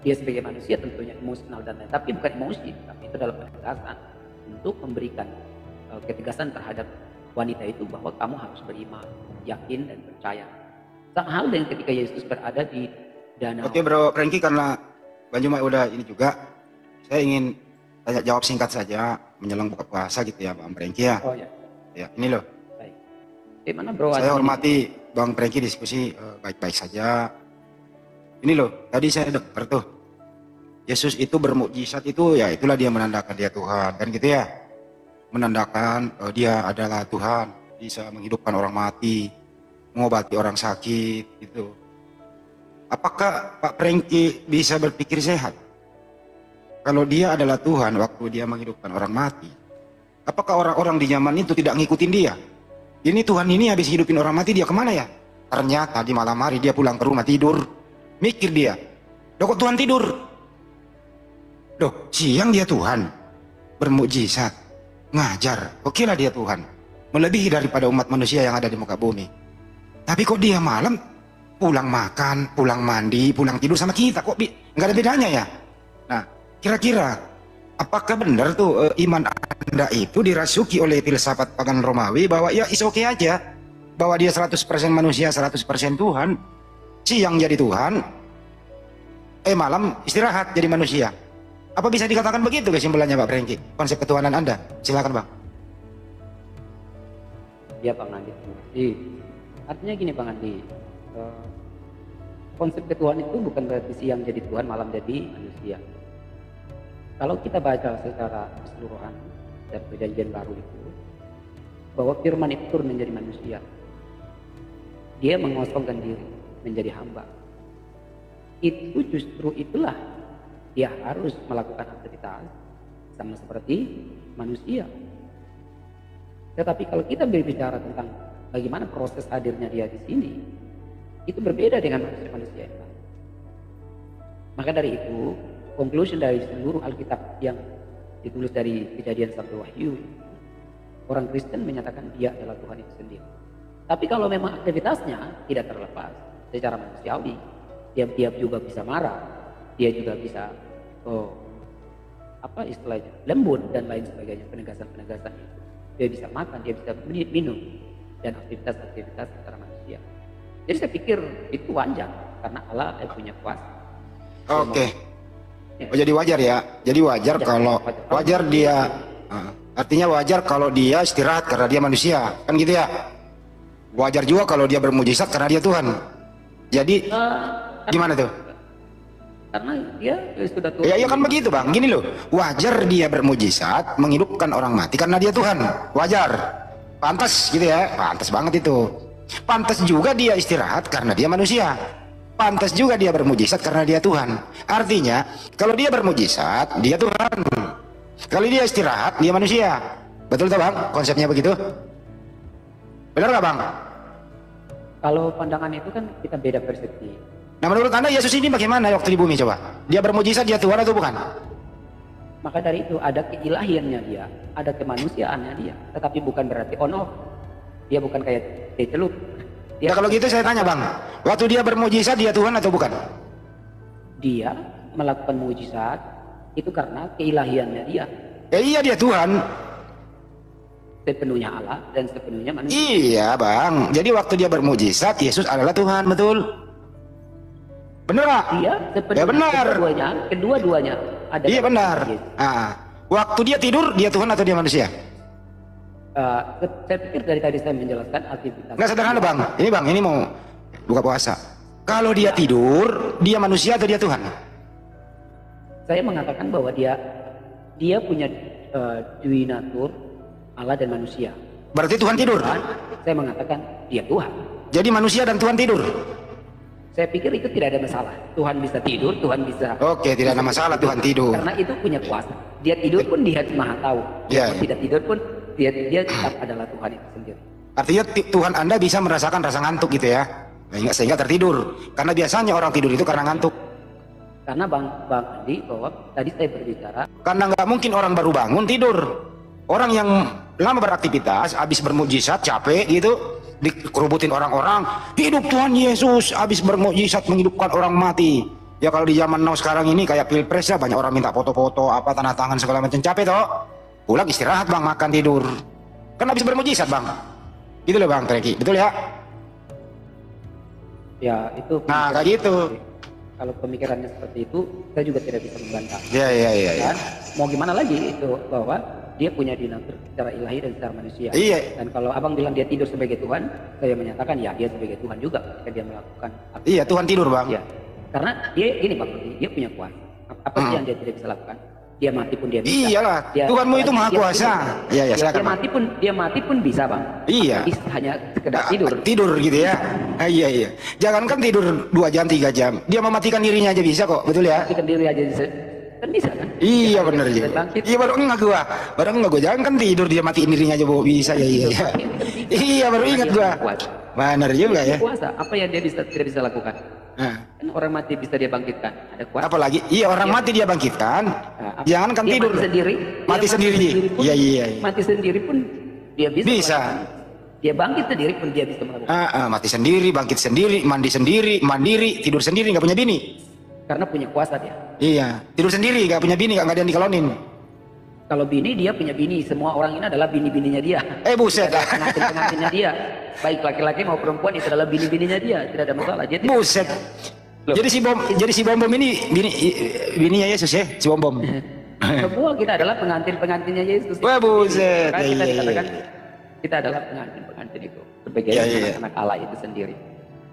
dia sebagai manusia tentunya emosional dan lain, tapi bukan emosi, tapi itu adalah penegasan untuk memberikan ketegasan terhadap wanita itu bahwa kamu harus beriman, yakin dan percaya. Sama hal dengan ketika Yesus berada di danau. Oke Bro Franky, karena Bang Juma udah ini juga, saya ingin tanya jawab singkat saja menjelang buka puasa gitu ya Bang Franky ya. Oh ya. Ya ini loh. Baik. Gimana Bro? Saya hormati Bang Franky diskusi baik-baik saja. Ini loh, tadi saya dengar tuh Yesus itu bermukjizat itu ya itulah dia menandakan dia Tuhan kan gitu ya. Menandakan dia adalah Tuhan, bisa menghidupkan orang mati, mengobati orang sakit gitu. Apakah Pak Franky bisa berpikir sehat? Kalau dia adalah Tuhan waktu dia menghidupkan orang mati, apakah orang-orang di zaman itu tidak ngikutin dia? Ini Tuhan ini habis hidupin orang mati, dia kemana ya? Ternyata di malam hari dia pulang ke rumah tidur. Mikir dia, loh kok Tuhan tidur? Loh siang dia Tuhan, bermukjizat, ngajar, okelah dia Tuhan, melebihi daripada umat manusia yang ada di muka bumi. Tapi kok dia malam pulang makan, pulang mandi, pulang tidur sama kita, kok nggak ada bedanya ya? Nah kira-kira apakah benar tuh iman Anda itu dirasuki oleh filsafat pagan Romawi bahwa ya is oke aja, bahwa dia 100% manusia, 100% Tuhan, siang jadi Tuhan, malam istirahat jadi manusia. Apa bisa dikatakan begitu kesimpulannya Pak Franky? Konsep ketuhanan Anda, silakan Bang. Ya Bang Andi, terima kasih. Artinya gini Bang Andi, konsep ketuhanan itu bukan berarti siang jadi Tuhan, malam jadi manusia. Kalau kita baca secara keseluruhan dari perjanjian baru itu, bahwa firman itu turun menjadi manusia, dia mengosongkan diri menjadi hamba. Itu justru itulah dia harus melakukan aktivitas sama seperti manusia. Tetapi kalau kita berbicara tentang bagaimana proses hadirnya dia di sini, itu berbeda dengan manusia-manusia yang lain. Maka dari itu, conclusion dari seluruh Alkitab yang ditulis dari Kejadian sampai Wahyu, orang Kristen menyatakan dia adalah Tuhan itu sendiri. Tapi kalau memang aktivitasnya tidak terlepas secara manusiawi, dia juga bisa marah, dia juga bisa apa istilahnya lembut dan lain sebagainya, penegasan-penegasan itu. Dia bisa makan, dia bisa minum, dan aktivitas-aktivitas antara manusia. Jadi saya pikir itu wajar karena Allah punya kuasa. Oke. Oh, jadi wajar ya. Jadi wajar kalau wajar dia artinya wajar kalau dia istirahat karena dia manusia, kan gitu ya. Wajar juga kalau dia bermujizat karena dia Tuhan. Jadi gimana tuh? Karena dia sudah Tuhan. Ya kan begitu Bang. Gini loh, wajar dia bermujizat menghidupkan orang mati karena dia Tuhan. Wajar. Pantas gitu ya. Pantas banget itu. Pantas juga dia istirahat karena dia manusia. Pantas juga dia bermujizat karena dia Tuhan. Artinya, kalau dia bermujizat, dia Tuhan. Kalau dia istirahat, dia manusia. Betul tak Bang? Konsepnya begitu? Benar nggak Bang? Kalau pandangan itu kan kita beda persepsi. Nah menurut Anda Yesus ini bagaimana waktu di bumi coba? Dia bermujizat, dia Tuhan atau bukan? Maka dari itu ada keilahiannya dia, ada kemanusiaannya dia. Tetapi bukan berarti on off. Dia bukan kayak celup. Ya kalau gitu saya tanya Bang, waktu dia bermujizat dia Tuhan atau bukan? Dia melakukan mujizat itu karena keilahiannya dia. Ya iya dia Tuhan. Sepenuhnya Allah dan sepenuhnya manusia. Iya Bang, jadi waktu dia bermujizat Yesus adalah Tuhan, betul? Bener nggak? Dia sepenuhnya. Ya benar. Kedua-duanya ada. Iya benar. Waktu dia tidur dia Tuhan atau dia manusia? Saya pikir dari tadi saya menjelaskan aktivitas. Nggak sederhana Bang. Ini Bang, ini mau buka puasa. Kalau dia tidur, dia manusia atau dia Tuhan? Saya mengatakan bahwa dia punya dui natur Allah dan manusia. Berarti Tuhan tidur? Saya mengatakan dia Tuhan. Jadi manusia dan Tuhan tidur? Saya pikir itu tidak ada masalah. Tuhan bisa tidur, Tuhan bisa. Oke, tidak ada masalah Tuhan tidur. Karena itu punya kuasa. Dia tidur pun dia maha tahu. Dia tidak tidur pun dia tetap adalah Tuhan itu sendiri. Artinya Tuhan Anda bisa merasakan rasa ngantuk gitu ya? Sehingga tertidur. Karena biasanya orang tidur itu karena ngantuk. Karena Bang Andi bahwa tadi saya berbicara. Karena nggak mungkin orang baru bangun tidur. Orang yang lama beraktivitas, habis bermukjizat, capek gitu, dikerubutin orang-orang, hidup Tuhan Yesus, habis bermukjizat menghidupkan orang mati. Ya kalau di zaman now sekarang ini kayak pilpres ya, banyak orang minta foto-foto, apa tanda tangan segala macam, capek toh. Pulang istirahat bang, makan tidur. Kan habis bermukjizat bang. Gitu loh bang Treki, betul ya? Ya itu. Nah kayak gitu. Kalau pemikirannya seperti itu, saya juga tidak bisa membantah. Iya. Dan mau gimana lagi itu, bahwa dia punya dinatur secara ilahi dan secara manusia. Iya. Dan kalau abang bilang dia tidur sebagai Tuhan, saya menyatakan ya dia sebagai Tuhan juga ketika dia melakukan. Iya Tuhan tidur bang. Ya. Karena dia ini bang, dia punya kuasa. Apa sih yang dia tidak bisa lakukan? Dia mati pun dia bisa. Iyalah, Tuhanmu itu maha kuasa. Iya, silakan. Dia mati pun bisa bang. Iya. Hanya sekedar tidur. Tidur gitu ya. Iya. Jangankan tidur 2 jam 3 jam, dia mematikan dirinya aja bisa kok, betul ya? Mematikan diri aja kan bisa kan? Iya benar ya. Iya baru enggak gua. Jangan kan tidur dia matiin dirinya aja bisa ya. Iya baru ingat gua. Benar juga ya. Kuasa. Apa yang dia tidak bisa lakukan? Kan orang mati bisa dia bangkitkan. Ada kuasa. Apalagi iya orang mati dia bangkitkan. Jangan kan tidur. Mati sendiri. Iya. Mati sendiri pun dia bisa. Bisa. Dia bangkit sendiri pun dia bisa melakukan. Mati sendiri, bangkit sendiri, mandi sendiri, mandiri, tidur sendiri, nggak punya bini. Karena punya kuasa dia. Iya, tidur sendiri, nggak punya bini, nggak ada yang dikalonin. Kalau bini dia punya bini, semua orang ini adalah bini-bininya dia. Buset. Pengantin-pengantinnya dia. Baik laki-laki mau perempuan itu adalah bini-bininya dia, tidak ada masalah. Jadi, buset. Jadi si Bom Bom ini bininya Yesus ya, si Bom Bom. Semua kita adalah pengantin-pengantinnya Yesus. Wah buset. Kita dikatakan kita adalah pengantin-pengantin itu sebagai anak Allah itu sendiri.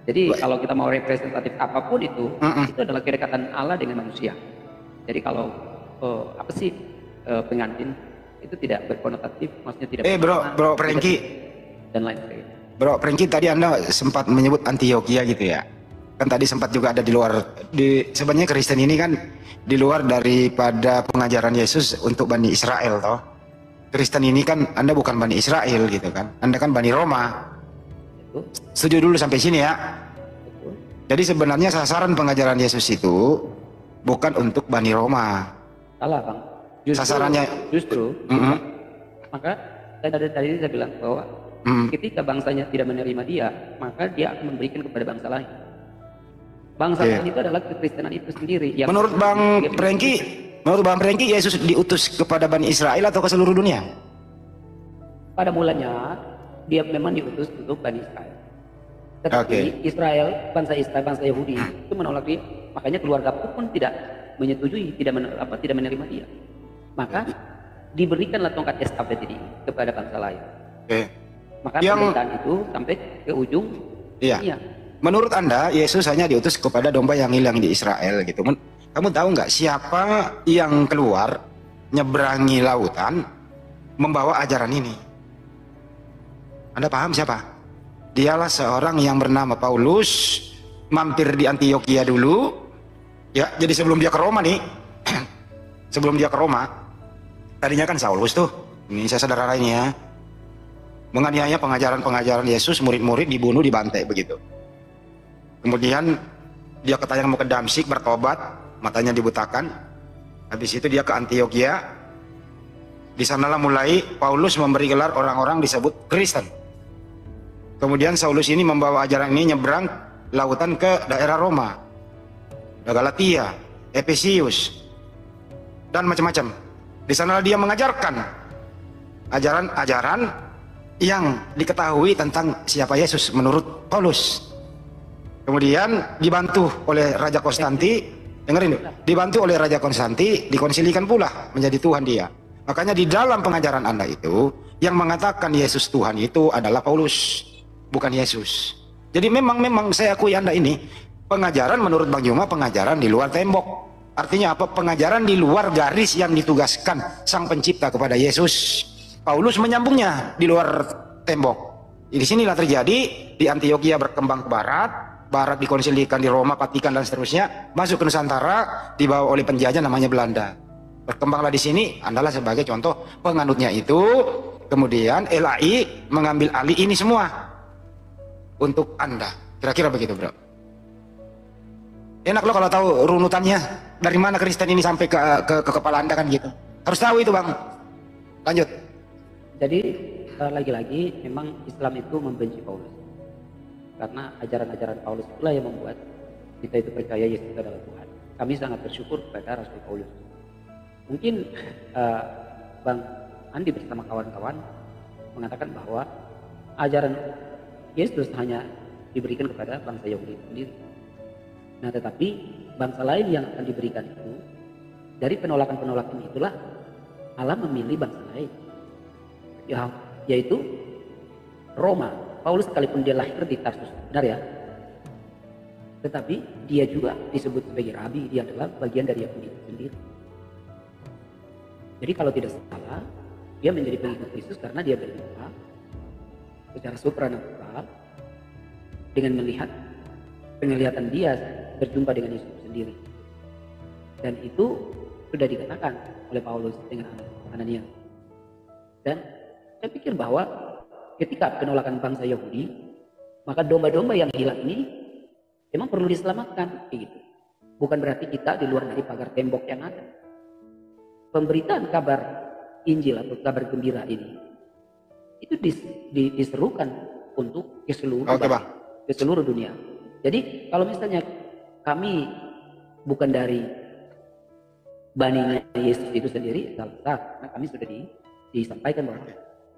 Jadi kalau kita mau representatif apapun itu adalah kedekatan Allah dengan manusia. Jadi kalau apa sih pengantin itu tidak berkonotatif, maksudnya tidak. Bro Prengki dan lain sebagainya. Bro Prengki tadi Anda sempat menyebut Antioquia gitu ya. Kan tadi sempat juga ada di luar. Sebenarnya Kristen ini kan di luar daripada pengajaran Yesus untuk Bani Israel toh. Kristen ini kan Anda bukan Bani Israel gitu kan. Anda kan Bani Roma. Setuju dulu sampai sini ya. Jadi sebenarnya sasaran pengajaran Yesus itu bukan untuk Bani Roma. Salah bang. Justru. Maka tadi saya bilang bahwa ketika bangsanya tidak menerima dia, maka dia akan memberikan kepada bangsa lain. Bangsa lain itu adalah kekristenan itu sendiri. Menurut Bang Prengki, Yesus diutus kepada Bani Israel atau ke seluruh dunia? Pada mulanya dia memang diutus untuk Bani Israel. Tetapi bangsa Israel, bangsa Yahudi itu menolak dia. Makanya keluarga pun tidak menyetujui, tidak menerima dia. Maka diberikanlah tongkat estafet ini kepada bangsa lain. Maka pemerintahan itu sampai ke ujung dunia. Menurut Anda, Yesus hanya diutus kepada domba yang hilang di Israel gitu. Kamu tahu nggak siapa yang keluar nyebrangi lautan membawa ajaran ini? Anda paham siapa? Dialah seorang yang bernama Paulus, mampir di Antioquia dulu. Ya, jadi sebelum dia ke Roma nih. Sebelum dia ke Roma, tadinya kan Saulus tuh. Ini saya saudara lainnya. Menganiaya pengajaran-pengajaran Yesus, murid-murid dibunuh, dibantai begitu. Kemudian dia katanya mau ke Damsyik bertobat, matanya dibutakan. Habis itu dia ke Antioquia. Di sanalah mulai Paulus memberi gelar orang-orang disebut Kristen. Kemudian Saulus ini membawa ajaran ini nyebrang lautan ke daerah Roma, Galatia, Efesius, dan macam-macam. Di sanalah dia mengajarkan ajaran-ajaran yang diketahui tentang siapa Yesus menurut Paulus. Kemudian dibantu oleh Raja Konstanti, dengerin dulu, dibantu oleh Raja Konstanti, dikonsilikan pula menjadi Tuhan dia. Makanya di dalam pengajaran Anda itu, yang mengatakan Yesus Tuhan itu adalah Paulus, bukan Yesus. Jadi memang saya akui Anda ini, pengajaran menurut Bang Juma, pengajaran di luar tembok. Artinya apa? Pengajaran di luar garis yang ditugaskan Sang Pencipta kepada Yesus. Paulus menyambungnya di luar tembok. Di sinilah terjadi, di Antioquia berkembang ke barat, barat dikonsilikan di Roma, Vatikan dan seterusnya, masuk ke Nusantara, dibawa oleh penjajah namanya Belanda. Berkembanglah di sini, Andalah sebagai contoh penganutnya itu. Kemudian LAI mengambil alih ini semua untuk Anda. Kira-kira begitu, bro. Enak lo kalau tahu runutannya dari mana Kristen ini sampai ke kepala Anda kan gitu. Harus tahu itu, Bang. Lanjut. Jadi lagi-lagi memang Islam itu membenci Paulus. Karena ajaran-ajaran Paulus itulah yang membuat kita itu percaya Yesus itu adalah Tuhan. Kami sangat bersyukur kepada Rasul Paulus. Mungkin Bang Andi bersama kawan-kawan mengatakan bahwa ajaran Yesus hanya diberikan kepada bangsa Yahudi sendiri. Nah, tetapi bangsa lain yang akan diberikan itu, dari penolakan-penolakan itulah Allah memilih bangsa lain, yaitu Roma. Paulus sekalipun dia lahir di Tarsus, benar ya, tetapi dia juga disebut sebagai rabi, dia adalah bagian dari Yahudi itu sendiri. Jadi kalau tidak salah, dia menjadi pengikut Kristus karena dia berjumpa secara supranatural dengan melihat penglihatan dia berjumpa dengan Yesus sendiri. Dan itu sudah dikatakan oleh Paulus dengan Ananias. Dan saya pikir bahwa ketika penolakan bangsa Yahudi, maka domba-domba yang hilang ini memang perlu diselamatkan, gitu. Bukan berarti kita di luar dari pagar tembok yang ada. Pemberitaan kabar Injil atau kabar gembira ini itu diserukan untuk ke seluruh dunia. Jadi kalau misalnya kami bukan dari baninya Yesus itu sendiri, karena kami sudah disampaikan bahwa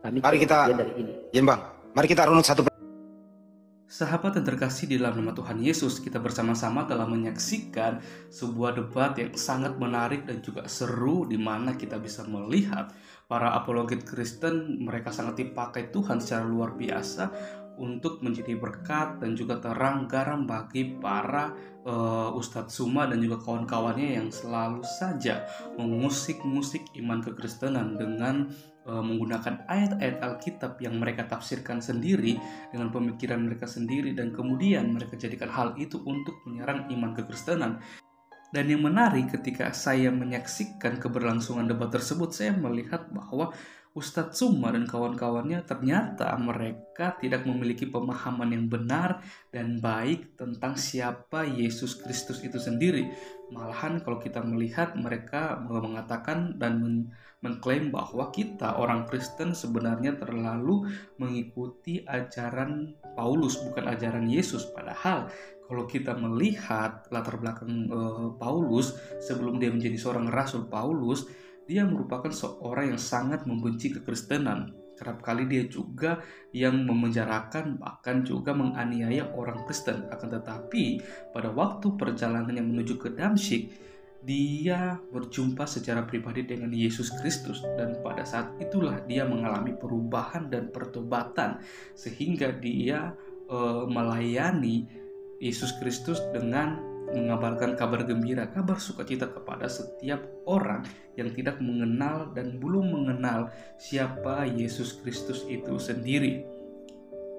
kami dari ini. Ya Bang, mari kita runut satu. Sahabat yang terkasih di dalam nama Tuhan Yesus, kita bersama-sama telah menyaksikan sebuah debat yang sangat menarik dan juga seru, di mana kita bisa melihat para apologet Kristen, mereka sangat dipakai Tuhan secara luar biasa untuk menjadi berkat dan juga terang garam bagi para Ustadz Tsuma dan juga kawan-kawannya yang selalu saja mengusik-musik iman kekristenan dengan menggunakan ayat-ayat Alkitab yang mereka tafsirkan sendiri dengan pemikiran mereka sendiri, dan kemudian mereka jadikan hal itu untuk menyerang iman kekristenan. Dan yang menarik, ketika saya menyaksikan keberlangsungan debat tersebut, saya melihat bahwa Ustadz Tsuma dan kawan-kawannya ternyata mereka tidak memiliki pemahaman yang benar dan baik tentang siapa Yesus Kristus itu sendiri. Malahan kalau kita melihat, mereka mengatakan dan mengklaim bahwa kita orang Kristen sebenarnya terlalu mengikuti ajaran Paulus, bukan ajaran Yesus. Padahal kalau kita melihat latar belakang Paulus sebelum dia menjadi seorang rasul, Paulus dia merupakan seorang yang sangat membenci kekristenan. Kerap kali dia juga yang memenjarakan, bahkan juga menganiaya orang Kristen. Akan tetapi pada waktu perjalanannya menuju ke Damsyik, dia berjumpa secara pribadi dengan Yesus Kristus, dan pada saat itulah dia mengalami perubahan dan pertobatan, sehingga dia melayani Yesus Kristus dengan mengabarkan kabar gembira, kabar sukacita kepada setiap orang yang tidak mengenal dan belum mengenal siapa Yesus Kristus itu sendiri.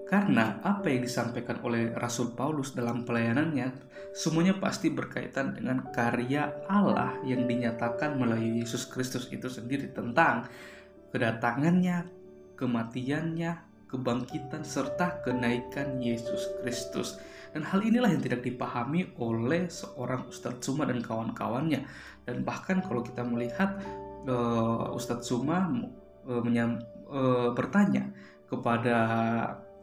Karena apa yang disampaikan oleh Rasul Paulus dalam pelayanannya, semuanya pasti berkaitan dengan karya Allah yang dinyatakan melalui Yesus Kristus itu sendiri, tentang kedatangannya, kematiannya, kebangkitan, serta kenaikan Yesus Kristus. Dan hal inilah yang tidak dipahami oleh seorang Ustadz Tsuma dan kawan-kawannya. Dan bahkan kalau kita melihat Ustadz Tsuma bertanya kepada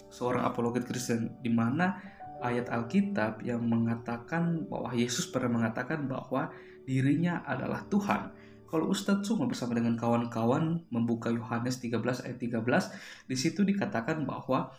seorang apologet Kristen, di mana ayat Alkitab yang mengatakan bahwa Yesus pernah mengatakan bahwa dirinya adalah Tuhan. Kalau Ustadz Tsuma bersama dengan kawan-kawan membuka Yohanes 13 ayat 13, di situ dikatakan bahwa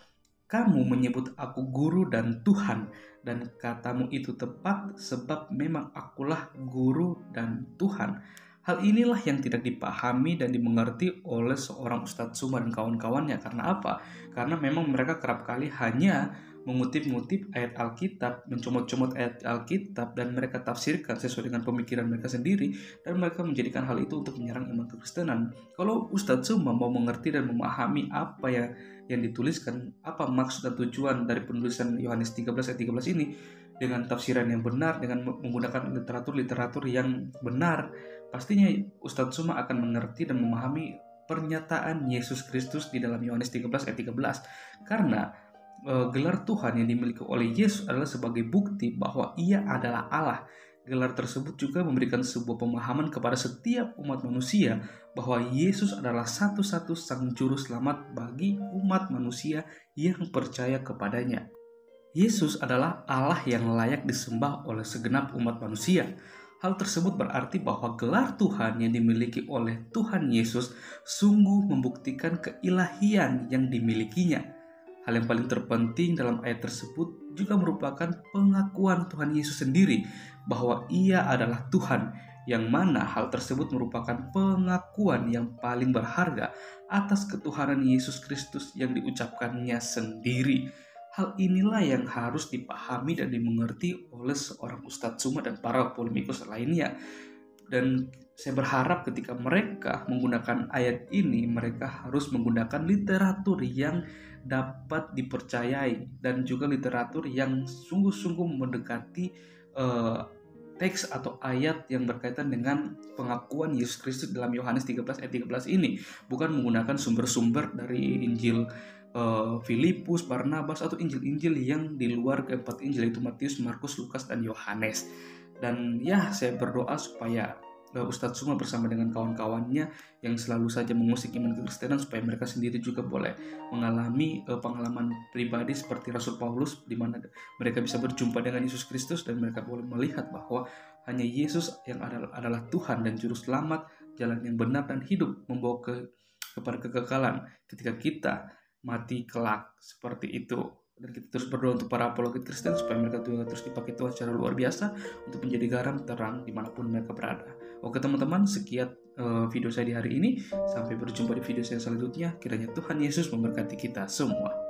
kamu menyebut aku guru dan Tuhan, dan katamu itu tepat, sebab memang akulah guru dan Tuhan. Hal inilah yang tidak dipahami dan dimengerti oleh seorang Ustadz Tsuma dan kawan-kawannya. Karena apa? Karena memang mereka kerap kali hanya mengutip-ngutip ayat Alkitab, mencomot-comot ayat Alkitab, dan mereka tafsirkan sesuai dengan pemikiran mereka sendiri, dan mereka menjadikan hal itu untuk menyerang iman kekristenan. Kalau Ustadz Tsuma mau mengerti dan memahami apa yang dituliskan, apa maksud dan tujuan dari penulisan Yohanes 13 ayat 13 ini dengan tafsiran yang benar, dengan menggunakan literatur yang benar, pastinya Ustadz Tsuma akan mengerti dan memahami pernyataan Yesus Kristus di dalam Yohanes 13 ayat 13. Karena gelar Tuhan yang dimiliki oleh Yesus adalah sebagai bukti bahwa ia adalah Allah. Gelar tersebut juga memberikan sebuah pemahaman kepada setiap umat manusia bahwa Yesus adalah satu-satu sang juru selamat bagi umat manusia yang percaya kepadanya. Yesus adalah Allah yang layak disembah oleh segenap umat manusia. Hal tersebut berarti bahwa gelar Tuhan yang dimiliki oleh Tuhan Yesus sungguh membuktikan keilahian yang dimilikinya. Hal yang paling terpenting dalam ayat tersebut juga merupakan pengakuan Tuhan Yesus sendiri bahwa Ia adalah Tuhan, yang mana hal tersebut merupakan pengakuan yang paling berharga atas ketuhanan Yesus Kristus yang diucapkannya sendiri. Hal inilah yang harus dipahami dan dimengerti oleh seorang Ustadz Tsuma dan para polemikus lainnya. Dan saya berharap ketika mereka menggunakan ayat ini, mereka harus menggunakan literatur yang dapat dipercayai dan juga literatur yang sungguh-sungguh mendekati teks atau ayat yang berkaitan dengan pengakuan Yesus Kristus dalam Yohanes 13 ayat 13 ini, bukan menggunakan sumber-sumber dari Injil Filipus, Barnabas, atau Injil-Injil yang di luar keempat Injil, yaitu Matius, Markus, Lukas, dan Yohanes. Dan ya, saya berdoa supaya Ustadz Tsuma bersama dengan kawan-kawannya yang selalu saja mengusik iman kekristenan, supaya mereka sendiri juga boleh mengalami pengalaman pribadi seperti Rasul Paulus, di mana mereka bisa berjumpa dengan Yesus Kristus dan mereka boleh melihat bahwa hanya Yesus yang adalah Tuhan dan Juru Selamat, jalan yang benar dan hidup, membawa kepada kekekalan ketika kita mati kelak, seperti itu. Dan kita terus berdoa untuk para apologet Kristen supaya mereka juga terus dipakai Tuhan secara luar biasa untuk menjadi garam terang dimanapun mereka berada. Oke teman-teman, sekian video saya di hari ini. Sampai berjumpa di video saya selanjutnya. Kiranya Tuhan Yesus memberkati kita semua.